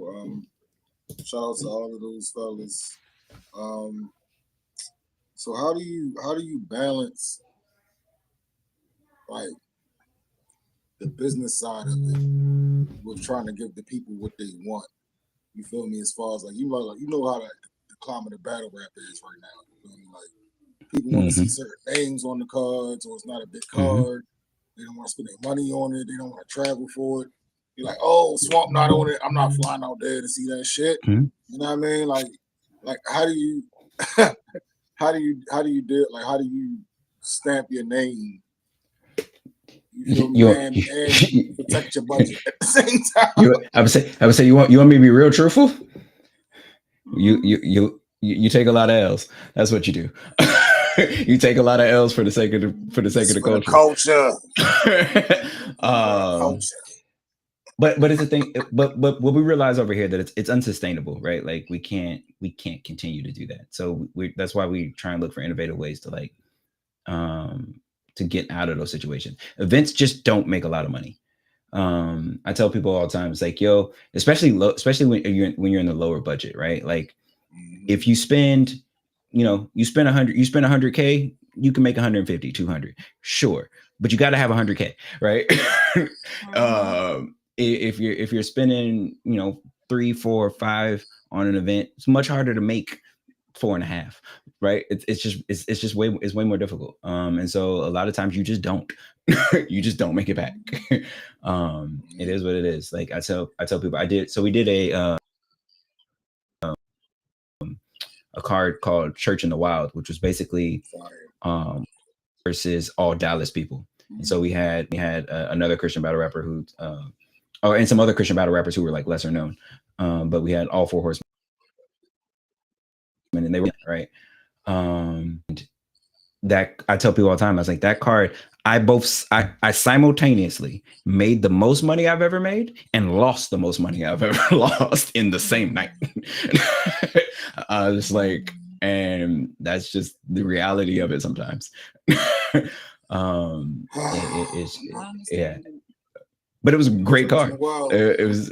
shout out to all of those fellas. So how do you balance like the business side of it with trying to give the people what they want? You feel me? As far as like you know how the climate of battle rap is right now. You feel me? Like people want to see certain names on the cards, or it's not a big card. They don't want to spend their money on it. They don't want to travel for it. You're like, oh, Swamp not on it. I'm not flying out there to see that shit. You know what I mean? Like how do you how do you do, like how do you stamp your name? You feel me? And protect your budget at the same time. I would say you want me to be real truthful? You take a lot of L's. That's what you do. You take a lot of L's for the sake of the culture. But it's a thing. But what we realize over here that it's unsustainable, right? Like we can't continue to do that. So that's why we try and look for innovative ways to like to get out of those situations. Events just don't make a lot of money. I tell people all the time, it's like, yo, especially when you're in the lower budget, right? Like if you spend, you spend 100K, you can make 150, 200, sure, but you got to have 100K, right? If you're spending, 3, 4, 5 on an event, it's much harder to make 4.5, right? It's just way more difficult. And so a lot of times you just don't make it back. It is what it is. Like I tell people we did a card called Church in the Wild, which was basically versus all Dallas people. And so we had another Christian battle rapper who and some other Christian battle rappers who were like lesser known. But we had all 4 horsemen, and they were right. That I tell people all the time, I was like, that card, I simultaneously made the most money I've ever made and lost the most money I've ever lost in the same night. Just like, and that's just the reality of it sometimes. Yeah. But it was a great card. It was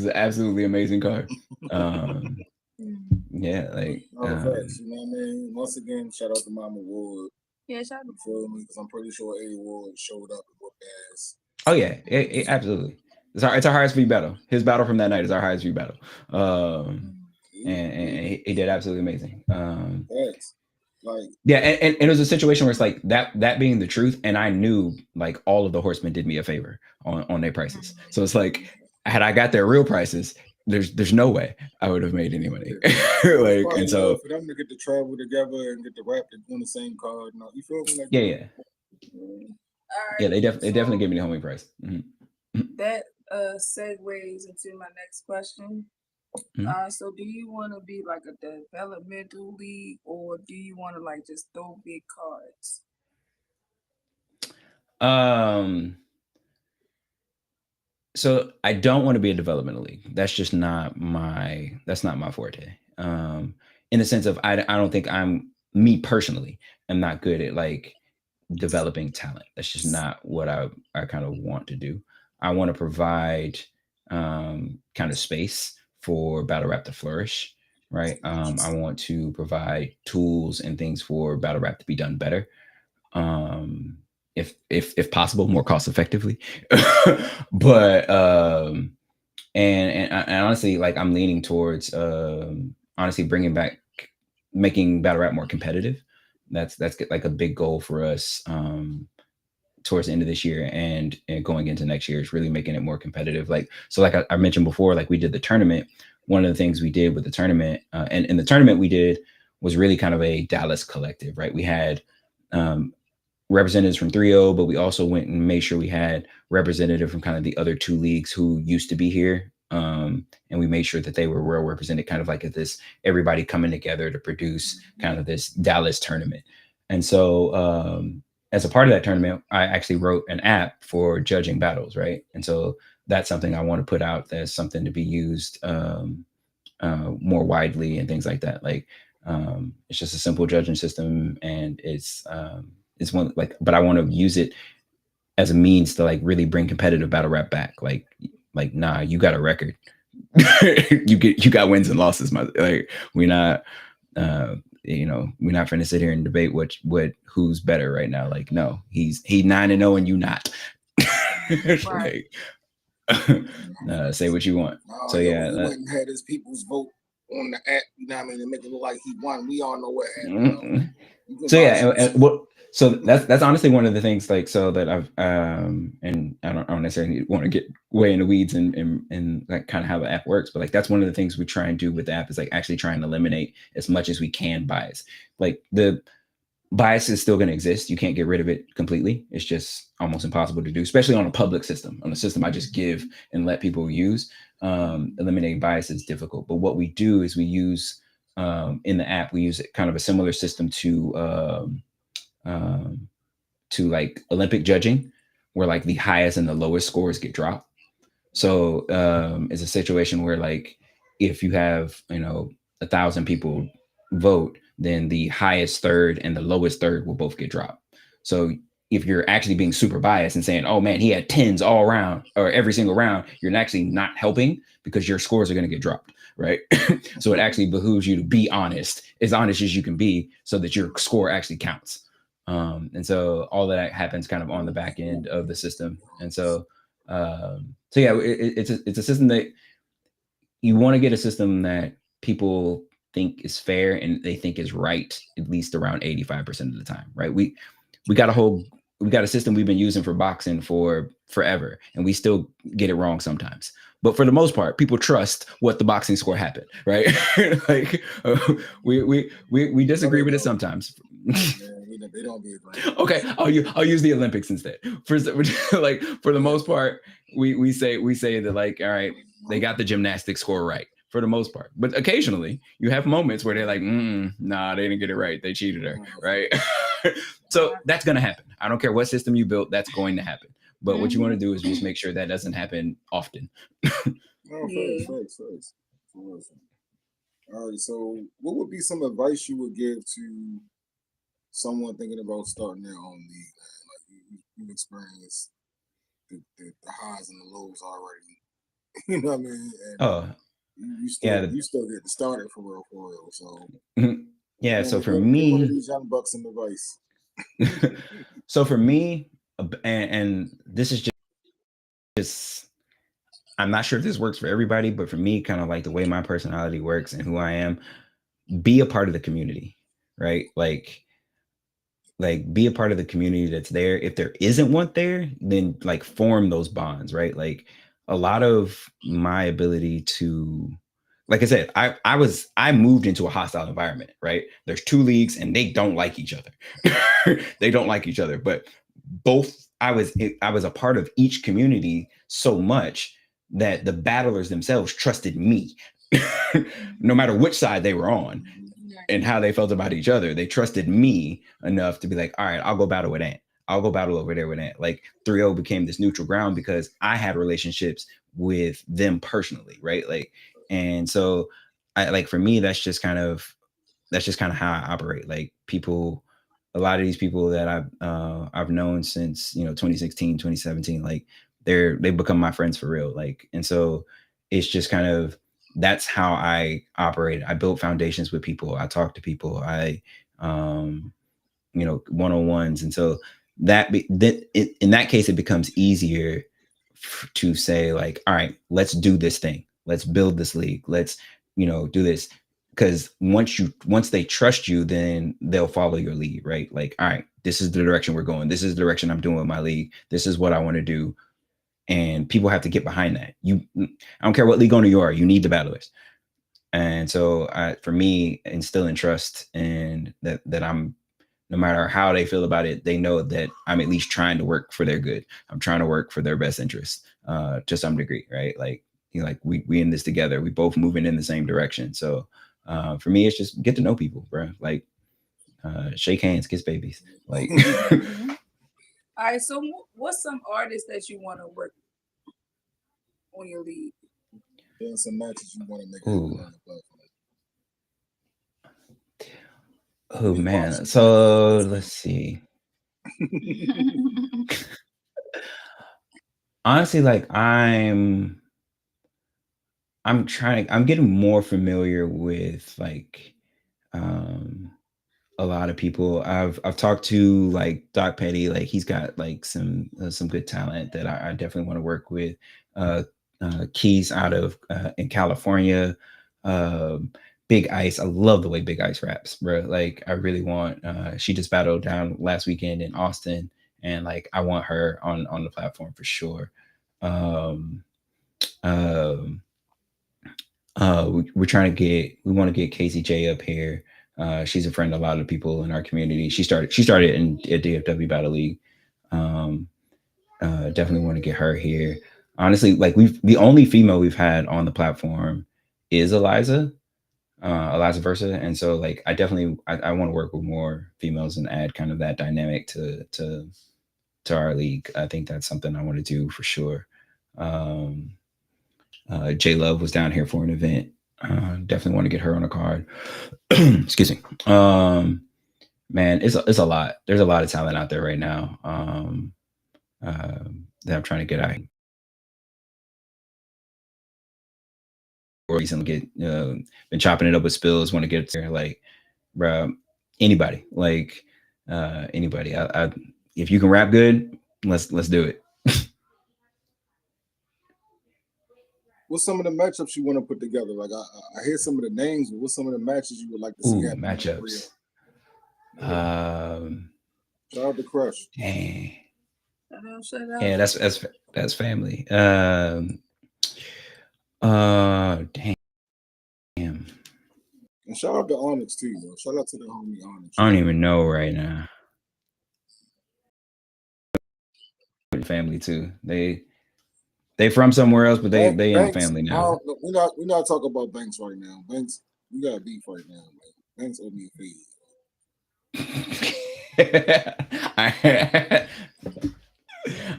an absolutely amazing card. Yeah, like you know what I mean? Once again, shout out to Mama Ward. Yeah, shout out. You feel me? Because I'm pretty sure A Ward showed up and whooped ass. Oh yeah, absolutely. It's our highest view battle. His battle from that night is our highest view battle. And he did absolutely amazing. Yeah, and it was a situation where it's like that being the truth, and I knew like all of the horsemen did me a favor on their prices. So it's like, had I got their real prices, there's no way I would have made any money. Like, and so for them to get to travel together and get to rap on the same card, you feel me? Like, yeah. Yeah, they definitely gave me the homie price. That segues into my next question. So do you want to be like a developmental league, or do you want to like just throw big cards? So I don't want to be a developmental league. That's just not my forte. In the sense of I don't think me personally, I'm not good at like developing talent. That's just not what I kind of want to do. I want to provide kind of space for battle rap to flourish, right? I want to provide tools and things for battle rap to be done better, if possible, more cost effectively. But and honestly, like I'm leaning towards honestly bringing back, making battle rap more competitive. That's like a big goal for us towards the end of this year and going into next year, is really making it more competitive. Like, so like I mentioned before, like we did the tournament. One of the things we did with the tournament, and the tournament we did was really kind of a Dallas collective, right? We had representatives from Threeo, but we also went and made sure we had representative from kind of the other two leagues who used to be here. And we made sure that they were well represented, kind of like at this, everybody coming together to produce kind of this Dallas tournament. And so as a part of that tournament, I actually wrote an app for judging battles, right? And so that's something I want to put out as something to be used more widely and things like that. Like it's just a simple judging system, and it's one, like, but I want to use it as a means to like really bring competitive battle rap back. Like nah, you got a record. you got wins and losses. Like we're not we're not trying to sit here and debate who's better right now. Like, no, he's 9-0 and you not. Like, say what you want. So yeah, he went and had his people's vote on the app, you know what I mean, and make it look like he won. We all know what happened. So yeah, and so that's honestly one of the things, like, so that I've and I don't necessarily want to get way in the weeds and like kind of how the app works, but like that's one of the things we try and do with the app, is like actually trying to eliminate as much as we can bias. Like the bias is still going to exist. You can't get rid of it completely. It's just almost impossible to do, especially on a public system. On a system I just give and let people use, eliminating bias is difficult. But what we do is we use in the app, we use kind of a similar system to like Olympic judging, where like the highest and the lowest scores get dropped. So it's a situation where, like, if you have 1,000 people vote, then the highest third and the lowest third will both get dropped. So if you're actually being super biased and saying, oh man, he had 10s all around or every single round, you're actually not helping, because your scores are going to get dropped, right? So it actually behooves you to be honest as you can be, so that your score actually counts. And so all that happens kind of on the back end of the system. And so yeah, it's a system that you want to get, a system that people think is fair and they think is right, at least around 85% of the time, right? We got a system we've been using for boxing for forever, and we still get it wrong sometimes. But for the most part, people trust what the boxing score happened, right? Like we disagree with it sometimes. They don't be agreeing. Okay, I'll use the Olympics instead. For the most part, we say that, like, all right, they got the gymnastics score right for the most part, but occasionally you have moments where they're like, nah, they didn't get it right, they cheated her, right? So that's gonna happen. I don't care what system you built, that's going to happen. But what you want to do is just make sure that doesn't happen often. Facts. All right, so what would be some advice you would give to someone thinking about starting their own league? Like you've experienced the highs and the lows already. You know what I mean? And you still get started for real. So yeah. So for me, one of these young bucks some advice. So for me, and this is just, I'm not sure if this works for everybody, but for me, kind of like the way my personality works and who I am, be a part of the community, right? Like be a part of the community that's there. If there isn't one there, then like form those bonds, right? Like a lot of my ability to, like I said, I moved into a hostile environment, right? There's two leagues and they don't like each other. They don't like each other, but I was a part of each community so much that the battlers themselves trusted me. No matter which side they were on and how they felt about each other, they trusted me enough to be like, all right, I'll go battle with Ant. I'll go battle over there with Ant. Like Threeo became this neutral ground because I had relationships with them personally, right? Like, and so I, like, for me, that's just kind of how I operate. Like people, a lot of these people that I've known since 2016, 2017, like they become my friends for real. Like, and so it's just kind of, that's how I operate. I build foundations with people. I talk to people. You know, one-on-ones. And so in that case, it becomes easier to say like, all right, let's do this thing. Let's build this league. Let's, you know, do this. Because once they trust you, then they'll follow your lead, right? Like, all right, this is the direction we're going. This is the direction I'm doing with my league. This is what I want to do. And people have to get behind that. I don't care what league owner you are, you need the battlers. And so for me, instilling trust and that I'm, no matter how they feel about it, they know that I'm at least trying to work for their good. I'm trying to work for their best interest to some degree, right? Like, you know, like we in this together. We both moving in the same direction. So for me, it's just get to know people, bro. Like shake hands, kiss babies. Like. All right. So what's some artists that you want to work on your league? Yeah, some matches you want to make. Oh man. So let's see. Honestly, like I'm getting more familiar with like a lot of people. I've talked to like Doc Petty, like he's got like some good talent that I definitely want to work with. Keys out of in California. Big Ice. I love the way Big Ice raps, bro. Like I really want she just battled down last weekend in Austin, and like I want her on the platform for sure. We want to get Casey J up here. She's a friend of a lot of people in our community. She started at DFW Battle League. Definitely want to get her here. Honestly, like the only female we've had on the platform is Eliza Versa. And so like I want to work with more females and add kind of that dynamic to our league. I think that's something I want to do for sure. J Love was down here for an event. Definitely want to get her on a card. Excuse me. Man, it's a lot. There's a lot of talent out there right now that I'm trying to get out. Recently, been chopping it up with Spills. Want to get there, like, bro, anybody, like, anybody. I if you can rap good, let's do it. What's some of the matchups you want to put together? Like I hear some of the names, but what's some of the matches you would like to see happen? Matchups. Shout out to Crush. Dang. Shout out. Yeah, that's family. Dang. And shout out to Onyx too, bro. Shout out to the homie Onyx. I don't even know right now. Family too. They from somewhere else, but they in the family now. We're not talking about Banks right now. Banks, we got beef right now, man. Banks owe me a fee.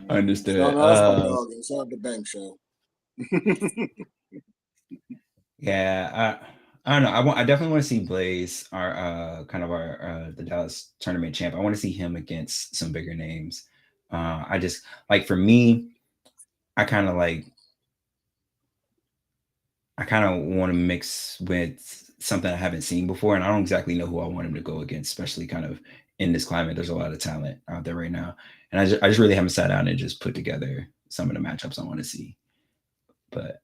Understood. Shout out to Banks, show. Yeah, I don't know. I definitely want to see Blaze, our kind of our the Dallas tournament champ. I want to see him against some bigger names. I just like, for me, I kind of want to mix with something I haven't seen before, and I don't exactly know who I want him to go against, especially kind of in this climate. There's a lot of talent out there right now, and I just really haven't sat down and just put together some of the matchups I want to see. But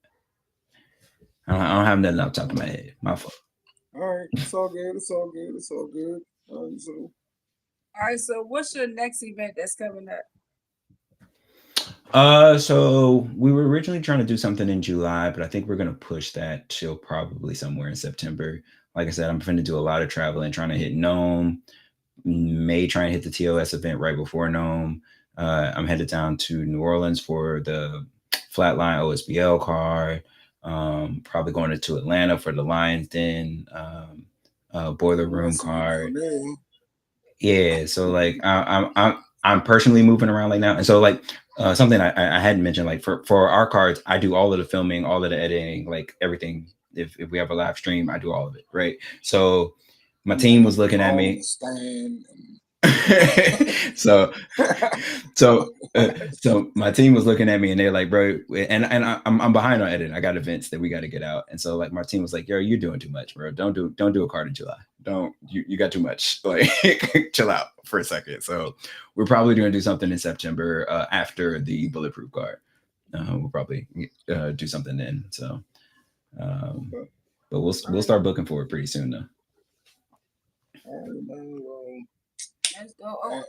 I don't have nothing off the top of my head. My fault. All right, it's all good. All right, so what's your next event that's coming up? So we were originally trying to do something in July, but I think we're gonna push that till probably somewhere in September. Like I said, I'm finna do a lot of traveling, trying to hit Nome. May try and hit the TOS event right before Nome. I'm headed down to New Orleans for the Flatline OSBL card. Probably going to Atlanta for the Lions Den Boiler Room card. Yeah, so like I'm personally moving around like now, and so like something I hadn't mentioned, like for our cards, I do all of the filming, all of the editing, like everything. If we have a live stream, I do all of it, right? So my team was looking at me. so so my team was looking at me and they're like, bro, and I'm behind on editing. I got events that we got to get out, and so like my team was like, yo, you're doing too much, bro. Don't do a card in July. Don't you got too much. Like, chill out for a second. So we're probably going to do something in September after the bulletproof card. We'll probably do something then. So, but we'll start booking for it pretty soon though. Let's go.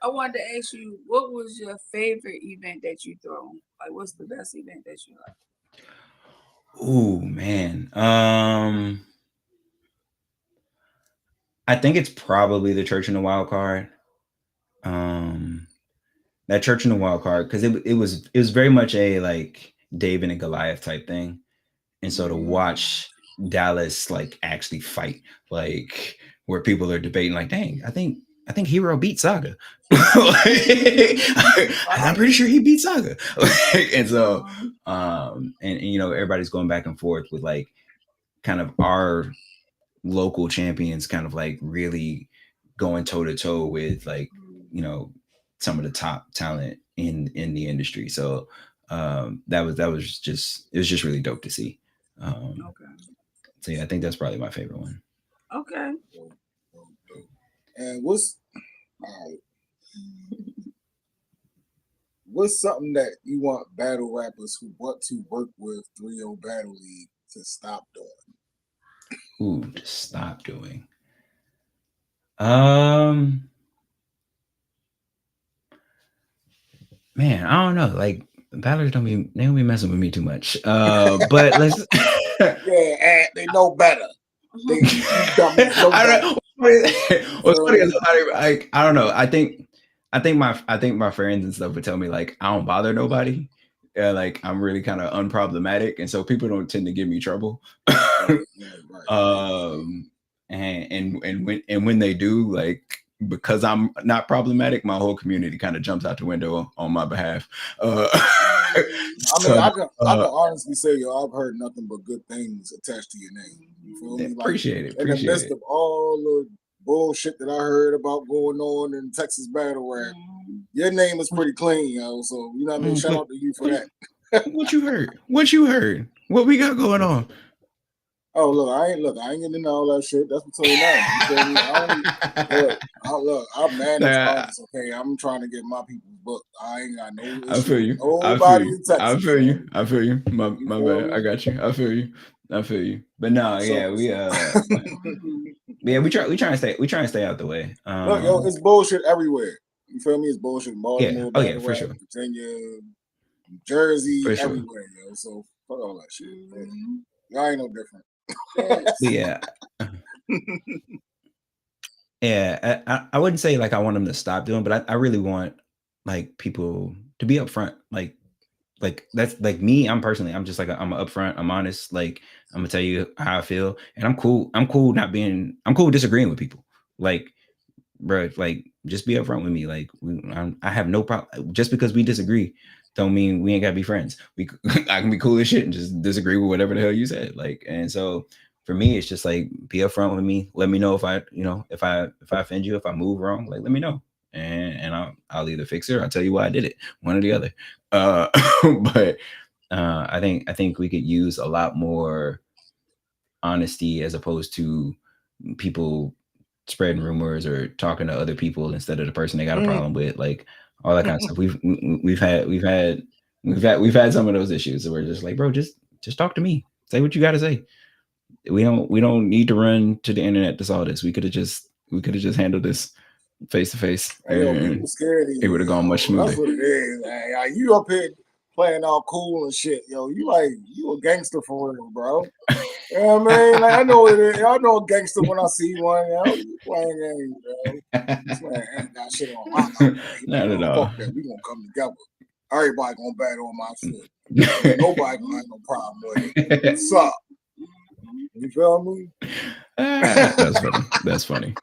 I wanted to ask you, what was your favorite event that you thrown? Like, what's the best event that you like? Ooh, man. I think it's probably the Church in the Wild Card. That Church in the Wild Card, because it was very much a like David and Goliath type thing, and so to watch Dallas like actually fight, like where people are debating, like, dang, I think Hero beat Saga. I'm pretty sure he beat Saga. And so, and you know, everybody's going back and forth with like kind of our local champions, kind of like really going toe to toe with like, you know, some of the top talent in the industry. So that was just really dope to see. Okay. So yeah, I think that's probably my favorite one. Okay. And what's something that you want battle rappers who want to work with Threeo Battle League to stop doing? Ooh, to stop doing. Man, I don't know. Like battlers don't be messing with me too much. But let's yeah, they know better. They know I don't know. What's funny is I don't know. I think my friends and stuff would tell me like I don't bother nobody. Like I'm really kind of unproblematic, and so people don't tend to give me trouble. And when they do, like because I'm not problematic, my whole community kind of jumps out the window on my behalf. I mean, I can honestly say, yo, I've heard nothing but good things attached to your name. You feel me? Like, appreciate it. In the midst of all the bullshit that I heard about going on in Texas battle rap, your name is pretty clean, yo. So you know what I mean? Shout out to you for that. What you heard? What we got going on? Oh, look, I ain't getting into all that shit. That's between them. You feel me? I'm mad at artists, okay? I'm trying to get my people's book. I ain't got no issue. I feel you. Nobody in Texas. I feel you. My bad. I got you. I feel you. But no, yeah, we try to stay out the way. Look, yo, it's bullshit everywhere. You feel me? It's bullshit in Baltimore, for sure. Virginia, New Jersey, for sure. Everywhere, yo. So fuck all that shit. Y'all ain't no different. Yeah. Yeah, I wouldn't say like I want them to stop doing, but I really want like people to be upfront. Like that's like me. I'm just like I'm upfront. I'm honest. Like I'm gonna tell you how I feel, and I'm cool disagreeing with people. Like, bro, like just be upfront with me. Like I have no problem. Just because we disagree, don't mean we ain't gotta be friends. I can be cool as shit and just disagree with whatever the hell you said. Like, and so for me, it's just like be upfront with me. Let me know if I offend you, if I move wrong. Like, let me know, and I'll either fix it or I'll tell you why I did it, one or the other. But I think we could use a lot more honesty as opposed to people spreading rumors or talking to other people instead of the person they got a problem with, like all that kind of stuff. We've had some of those issues where we're just like, bro, just talk to me. Say what you got to say. We don't need to run to the internet to solve this. We could have just handled this face to face. People scared of you. It would have gone much smoother. That's what it is. Man. You up here playing all cool and shit, yo. You a gangster for real, bro. You know what I mean? Like, I know it is. I know a gangster when I see one. Yo. You playing games, bro. This man ain't got shit on my mind. Not at all. Fuck that. We gonna come together. Everybody gonna battle on my shit. Nobody gonna have no problem with it. What's up? You feel me? That's funny.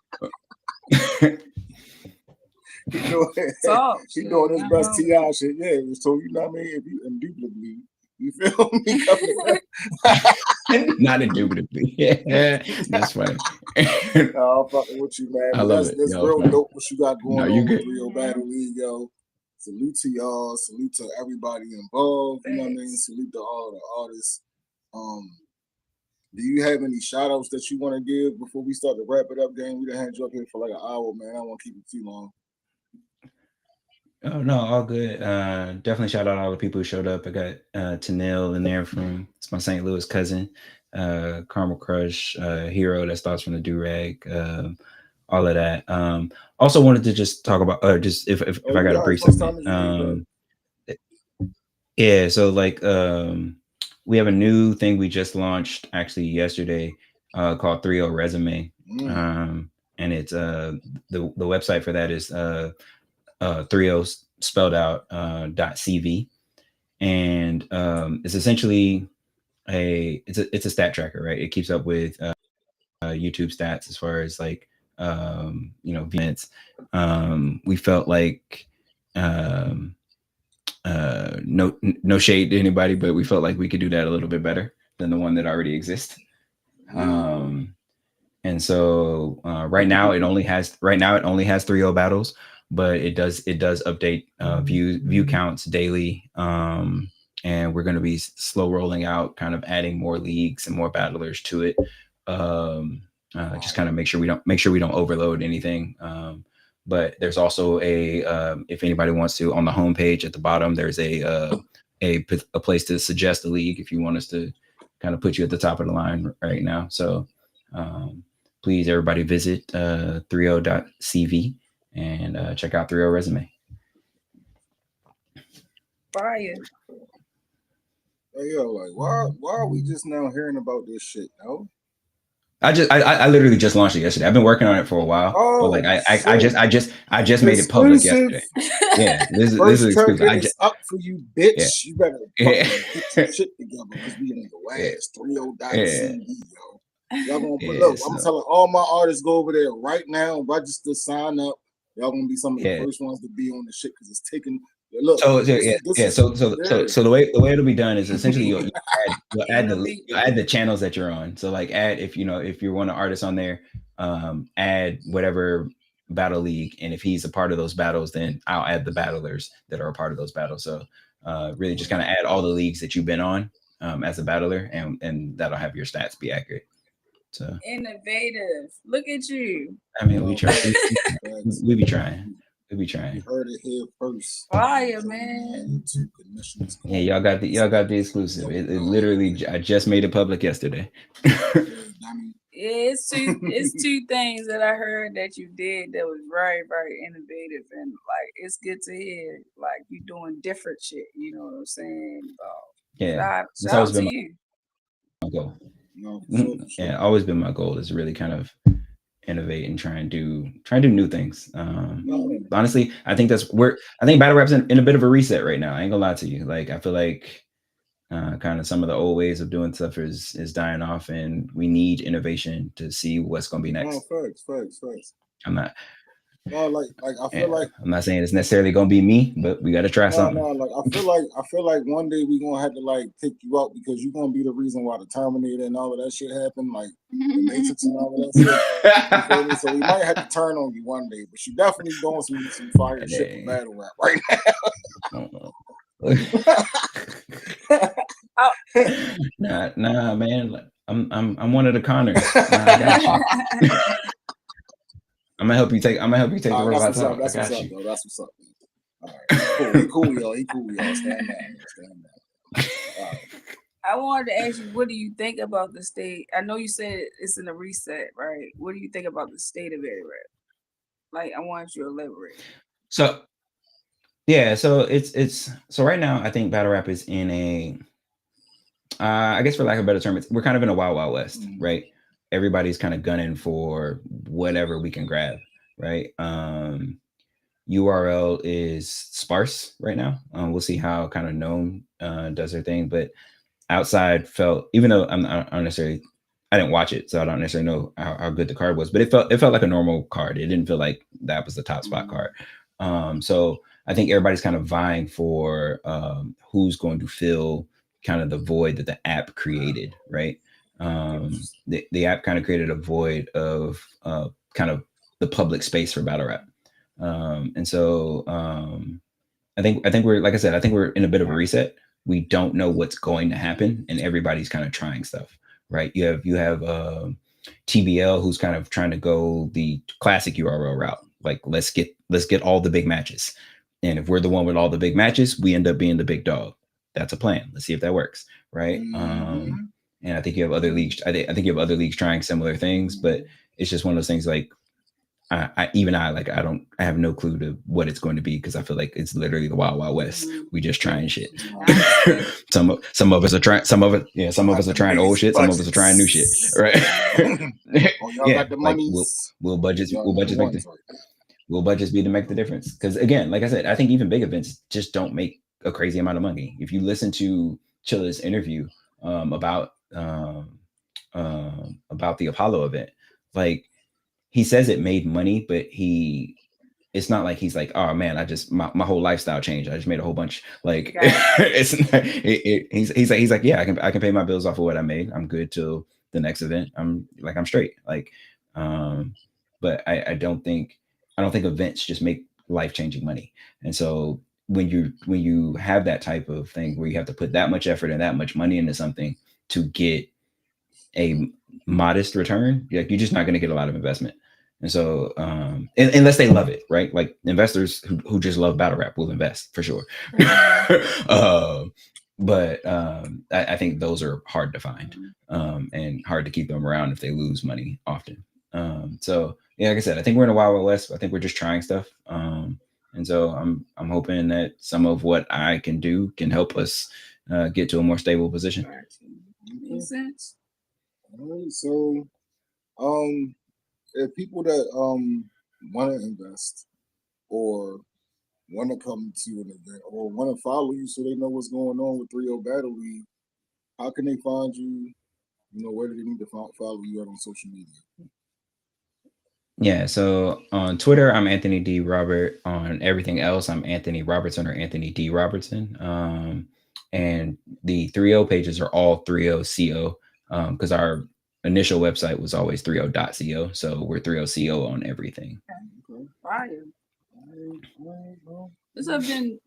She doing his best TI shit. Yeah, so you know what I mean? If you indubitably, you feel me? Not indubitably. Yeah, that's funny. I'm fucking with you, man. I But love that's it. that's Yo, real no, dope what you got no, going you on with good. Threeo Battle League, yo. Salute to y'all. Salute to everybody involved. You know what I mean? Salute to all the artists. Do you have any shout outs that you want to give before we start to wrap it up, gang? We done had you up here for like an hour, man. I don't want to keep it too long. Oh no, all good. Definitely shout out all the people who showed up. I got Tanil in there from it's my St. Louis cousin, Caramel Crush, Hero that starts from the Durag, all of that. Also wanted to just talk about just if I got a brief segment. Yeah, so like we have a new thing we just launched actually yesterday called Threeo Resume. And it's the website for that is Threeo spelled out .cv, and it's essentially it's a stat tracker, right? It keeps up with YouTube stats as far as like events. We felt like no shade to anybody, but we felt like we could do that a little bit better than the one that already exists. And so right now it only has Threeo battles, but it does update view counts daily. And we're going to be slow rolling out, kind of adding more leagues and more battlers to it. Just kind of make sure we don't overload anything. But there's also if anybody wants to, on the homepage at the bottom, there's a place to suggest a league if you want us to kind of put you at the top of the line right now. So please, everybody, visit Threeo.cv and check out Threeo Resume. Fire. Hey, yo, like, why are we just now hearing about this shit, yo? I literally just launched it yesterday. I've been working on it for a while, but like I just made it public yesterday. Yeah, this is exclusive. It's up for you, bitch. Yeah. You better get your shit together because we in the ass. Threeo.cv, yo. Y'all gonna put up. I'm telling all my artists, go over there right now, register, sign up. Y'all gonna be some of the first ones to be on the shit because it's taking. Look, so the way it'll be done is essentially you'll add the channels that you're on. So like add if you're one of the artists on there, add whatever battle league, and if he's a part of those battles, then I'll add the battlers that are a part of those battles. So really just kind of add all the leagues that you've been on as a battler, and that'll have your stats be accurate. So innovative. Look at you. I mean, we try. We be trying. We be trying. You heard it here first. Fire, man. Yeah, y'all got the exclusive. It literally, I just made it public yesterday. It's two things that I heard that you did that was very, very innovative, and like it's good to hear like you doing different shit. You know what I'm saying? Yeah, shout out to you. My goal. Yeah, always been my goal is really kind of innovate and try and do new things. Honestly, I think battle rap's in a bit of a reset right now. I ain't gonna lie to you. Like I feel like kind of some of the old ways of doing stuff is dying off, and we need innovation to see what's gonna be next. Facts. I'm not. No, like I feel like I'm not saying it's necessarily gonna be me, but we got to try something. No, like I feel like one day we're gonna have to like take you out because you're gonna be the reason why the Terminator and all of that shit happened, like the Matrix and all of that shit. So we might have to turn on you one day, but you definitely doing some fire shit for battle rap right now. Nah, man. I'm one of the Connors. I got you. I'm gonna help you take the robots out. That's what's up. All right, he cool, y'all. Stand down. All right. I wanted to ask you, what do you think about the state? I know you said it's in a reset, right? What do you think about the state of battle rap? Like, I want you to elaborate. So, yeah, so it's right now. I think battle rap is in a, I guess for lack of a better term, we're kind of in a wild west, right? Everybody's kind of gunning for whatever we can grab, right? URL is sparse right now. We'll see how kind of Gnome does their thing, but outside felt, even though I didn't watch it, so I don't necessarily know how good the card was, but it felt like a normal card. It didn't feel like that was the top spot card. So I think everybody's kind of vying for who's going to fill kind of the void that the app created, right? The app kind of created a void of kind of the public space for battle rap. And so I think we're, like I said, I think we're in a bit of a reset. We don't know what's going to happen, and everybody's kind of trying stuff, right? You have TBL, who's kind of trying to go the classic URL route. Like, let's get all the big matches, and if we're the one with all the big matches, we end up being the big dog. That's a plan. Let's see if that works, right? And I think you have other leagues. I think you have other leagues trying similar things, but it's just one of those things. Like, I have no clue to what it's going to be, because I feel like it's literally the wild west. We just trying shit. some of us are trying. Some of us are trying old shit. Some of us are trying new shit. Right? Yeah. Like, will budgets be to make the difference? Because again, like I said, I think even big events just don't make a crazy amount of money. If you listen to Chilla's interview about the Apollo event, like, he says it made money, but it's not like he's like, oh man, my whole lifestyle changed. I just made a whole bunch. Like, it's not, he's like, yeah, I can pay my bills off of what I made. I'm good till the next event. I'm straight. Like, but I don't think events just make life-changing money. And so when you have that type of thing where you have to put that much effort and that much money into something to get a modest return, like, you're just not going to get a lot of investment. And so unless they love it, right? Like, investors who just love battle rap will invest for sure. But I think those are hard to find, and hard to keep them around if they lose money often. So yeah, like I said, I think we're in a wild west. I think we're just trying stuff. And so I'm hoping that some of what I can do can help us get to a more stable position. Makes sense. All right, so if people that want to invest or want to come to an event or want to follow you so they know what's going on with Threeo Battle League, how can they find you? Where do they need to follow you out on social media? Yeah, so on Twitter, I'm Anthony D. Robert. On everything else, I'm Anthony Robertson or Anthony D. Robertson. And the Threeo pages are all Threeo CO, because our initial website was always Threeo.co. So we're Threeo CO on everything. Okay. Fire. This has been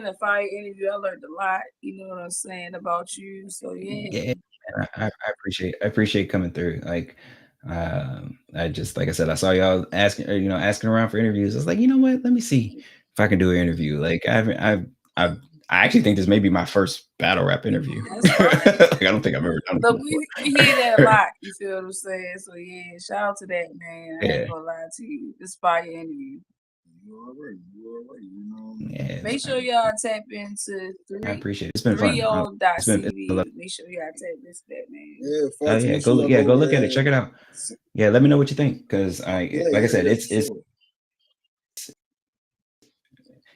a fire interview. I learned a lot, you know what I'm saying, about you. So yeah. I appreciate coming through. Like, I just, like I said, I saw y'all asking around for interviews. I was like, you know what? Let me see if I can do an interview. Like, I actually think this may be my first battle rap interview. Like, I don't think I've ever done it. But we hear that a lot. You feel what I'm saying? So yeah, shout out to that, man. I ain't gonna lie to you. This fire interview. You all right. Yeah, make sure y'all tap into I appreciate it. It's been fun. Threeo.cv. Make sure y'all tap into that, man. Yeah, go look at it. Check it out. Yeah, let me know what you think, because like I said,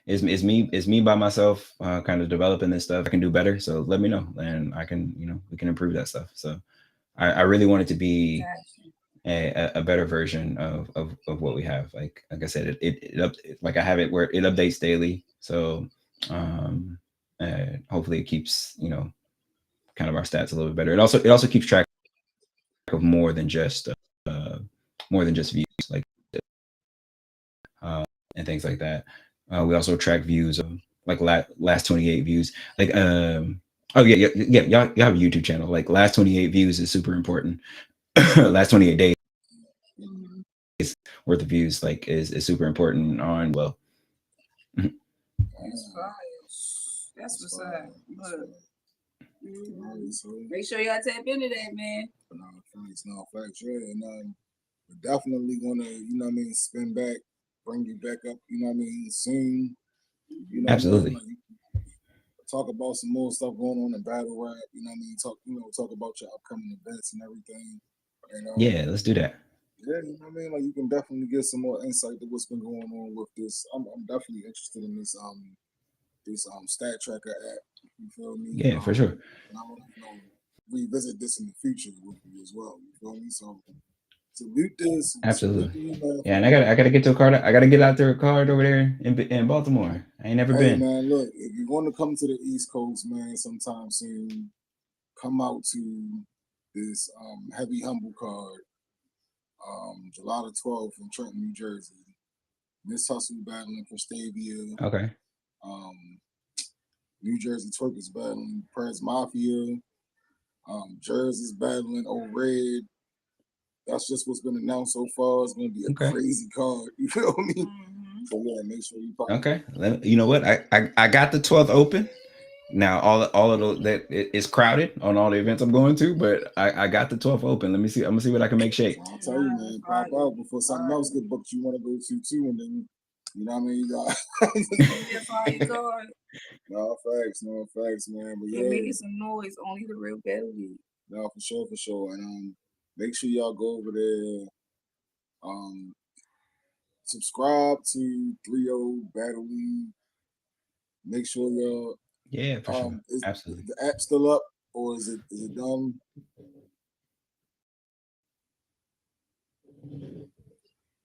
it's me by myself, kind of developing this stuff. I can do better, so let me know, and I can, we can improve that stuff. So I really want it to be a better version of what we have. Like I said, it like I have it where it updates daily. So hopefully it keeps, kind of our stats a little bit better. It also keeps track of more than just views, like and things like that. We also track views of like last 28 views. Like y'all have a YouTube channel. Like, last 28 views is super important. Last 28 days worth of views, like, is super important on That's what's up. Make sure y'all tap into that, man. Facts, yeah. And we're definitely gonna, spin back, bring you back up, soon. Absolutely. Talk about some more stuff going on in battle rap, talk about your upcoming events and everything. And yeah, let's do that. Yeah, like, you can definitely get some more insight to what's been going on with this. I'm definitely interested in this stat tracker app. You feel me? Yeah, for sure. And I want to revisit this in the future with you as well. You feel me? So salute this. Absolutely. Yeah, and I gotta get to a card. I gotta get out there a card over there in Baltimore. I ain't never been. Man, look, if you want to come to the East Coast, man, sometime soon, come out to this heavy humble card, July the 12th in Trenton, New Jersey. Miss Hustle battling for Stavia. Okay. New Jersey Twerk is battling Prez Mafia. Jersey's battling Old Red. That's just what's been announced so far. It's gonna be a crazy card. You feel me? So yeah, make sure you pop. Okay. You know what? I got the 12th open. Now all of those that it's crowded on all the events I'm going to, but I got the 12th open. Let me see. I'm gonna see what I can make shake. I'll tell you, man, pop out before something else get booked you want to go to too, and then you know what I mean. You got no facts, man. But yeah, making some noise. Only the Real Battle League. No, for sure. And make sure y'all go over there. Subscribe to Threeo Battle League. Make sure y'all. Yeah, for sure. Absolutely. The app still up, or is it done?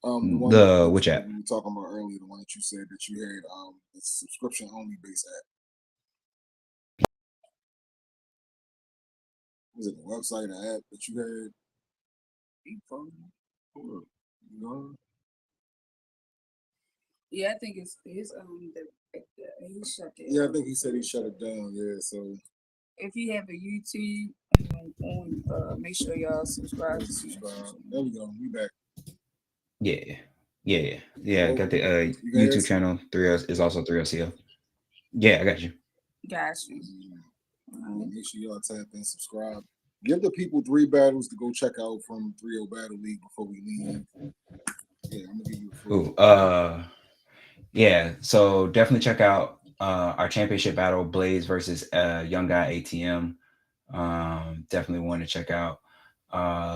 Which app? We were talking about earlier, the one that you said that you had, the subscription only base app. Was it the website or app that you had? Yeah, I think it's he shut it. Yeah, I think he said he shut it down. Yeah, so if you have a YouTube, make sure y'all subscribe. There we go. We back. Yeah. I got the YouTube channel. Threeo is also Threeo CL. Yeah, I got you. Make sure y'all tap in, subscribe. Give the people 3 battles to go check out from Threeo Battle League before we leave. Yeah, I'm gonna give you a full. Yeah, so definitely check out our championship battle, Blaze versus Young Guy ATM. Definitely want to check out.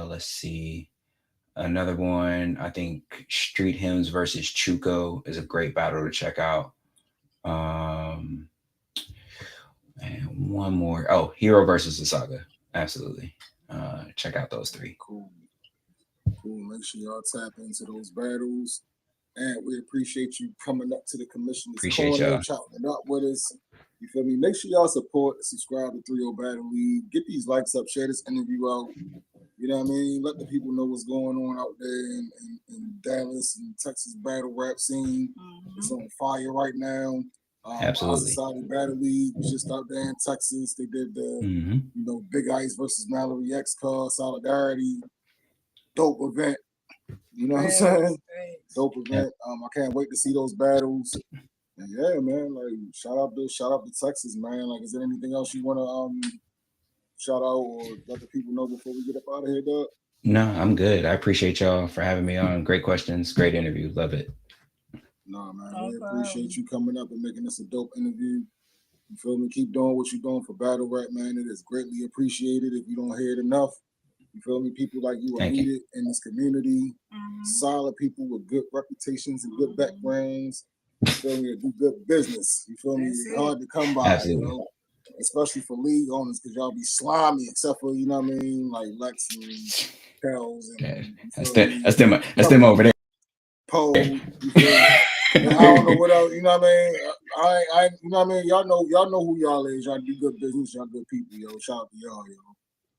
Let's see. Another one, I think Street Hymns versus Chuko is a great battle to check out. And one more. Oh, Hero versus the Saga. Absolutely. Check out those 3. Cool. Make sure y'all tap into those battles. And we appreciate you coming up to the commissioner's corner, chopping it up with us. You feel me? Make sure y'all subscribe to Threeo Battle League. Get these likes up, share this interview out. You know what I mean? Let the people know what's going on out there in Dallas and Texas battle rap scene. It's on fire right now. Absolutely. Society Battle League was just out there in Texas. They did the Big Ice versus Mallory X card, Solidarity. Dope event. You know what I'm saying? Dope event. I can't wait to see those battles. And yeah, man, like shout out to Texas, man. Like, is there anything else you wanna shout out or let the people know before we get up out of here, Doug? No, I'm good. I appreciate y'all for having me on. Great questions, great interview. Love it. No, man, we appreciate you coming up and making this a dope interview. You feel me? Keep doing what you're doing for battle rap, man. It is greatly appreciated. If you don't hear it enough, you feel me? People like you are needed in this community. Solid people with good reputations and good backgrounds. You feel me? Do good business. You feel me? It's hard to come by. Absolutely. You know? Especially for league owners, because y'all be slimy, except for, you know what I mean, like Lex and Kells and that's them over there. Poe, you feel me? I don't know what else, you know what I mean? I you know what I mean? Y'all know who y'all is. Y'all do good business, y'all good people, yo. Shout out to y'all, yo.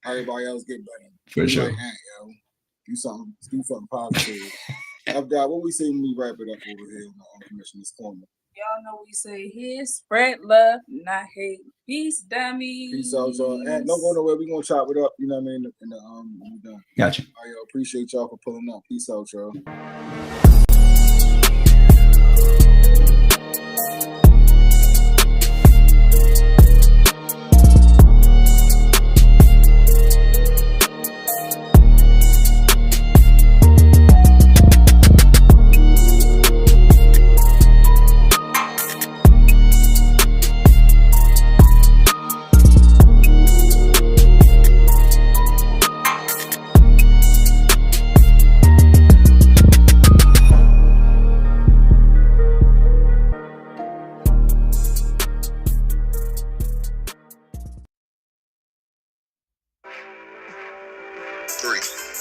Everybody else get better. For sure. Like, yo. Do something positive. I've got what we say when we wrap it up over here in the Commissioner's Corner. Y'all know we say here, spread love, not hate. Peace, dummies. Peace out, y'all. And don't go nowhere. We're gonna chop it up, you know what I mean? When we're done. Gotcha. All right, y'all. Appreciate y'all for pulling up. Peace out, y'all.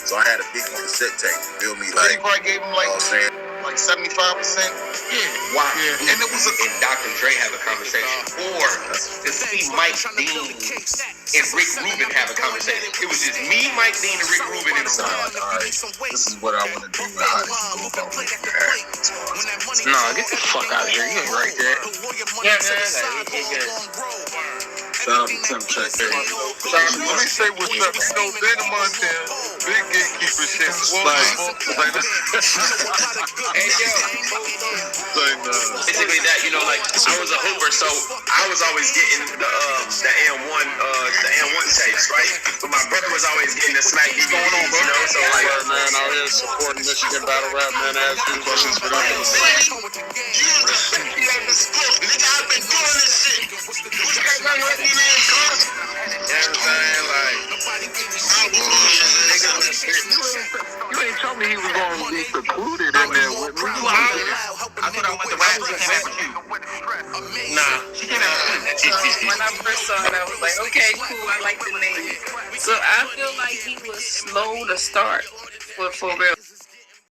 So I had a big cassette tape, you feel me? Like, He probably gave him like, you know what I'm saying? like 75%. Yeah. Wow. Yeah. And it was and Dr. Dre have a conversation, or to see Mike Dean and Rick Rubin have a conversation. It was just me, Mike Dean, and Rick Rubin in the room. Like, all right, this is what I want to do and how to go about making it happen. Nah, get the fuck out of here. You ain't right there. Yeah, man. He good. Shout out to Tim Check there. Let me say what's up. You know, Ben Montana, big gatekeeper shit. Hey, yo. Basically that, you know, like, I was a hooper, so I was always getting the M1 tapes, right? But my brother was always getting the Smack DVDs, going on, bro? you know, so like, man, out here supporting Michigan battle rap, man. Ask you questions for them. Nigga, I've been doing this shit. You ain't told me he was going to be secluded in there with me. I thought I went to rap with you. Nah, she came out with you. When I first saw it, I was like, okay, cool, I like the name. So I feel like he was slow to start for real.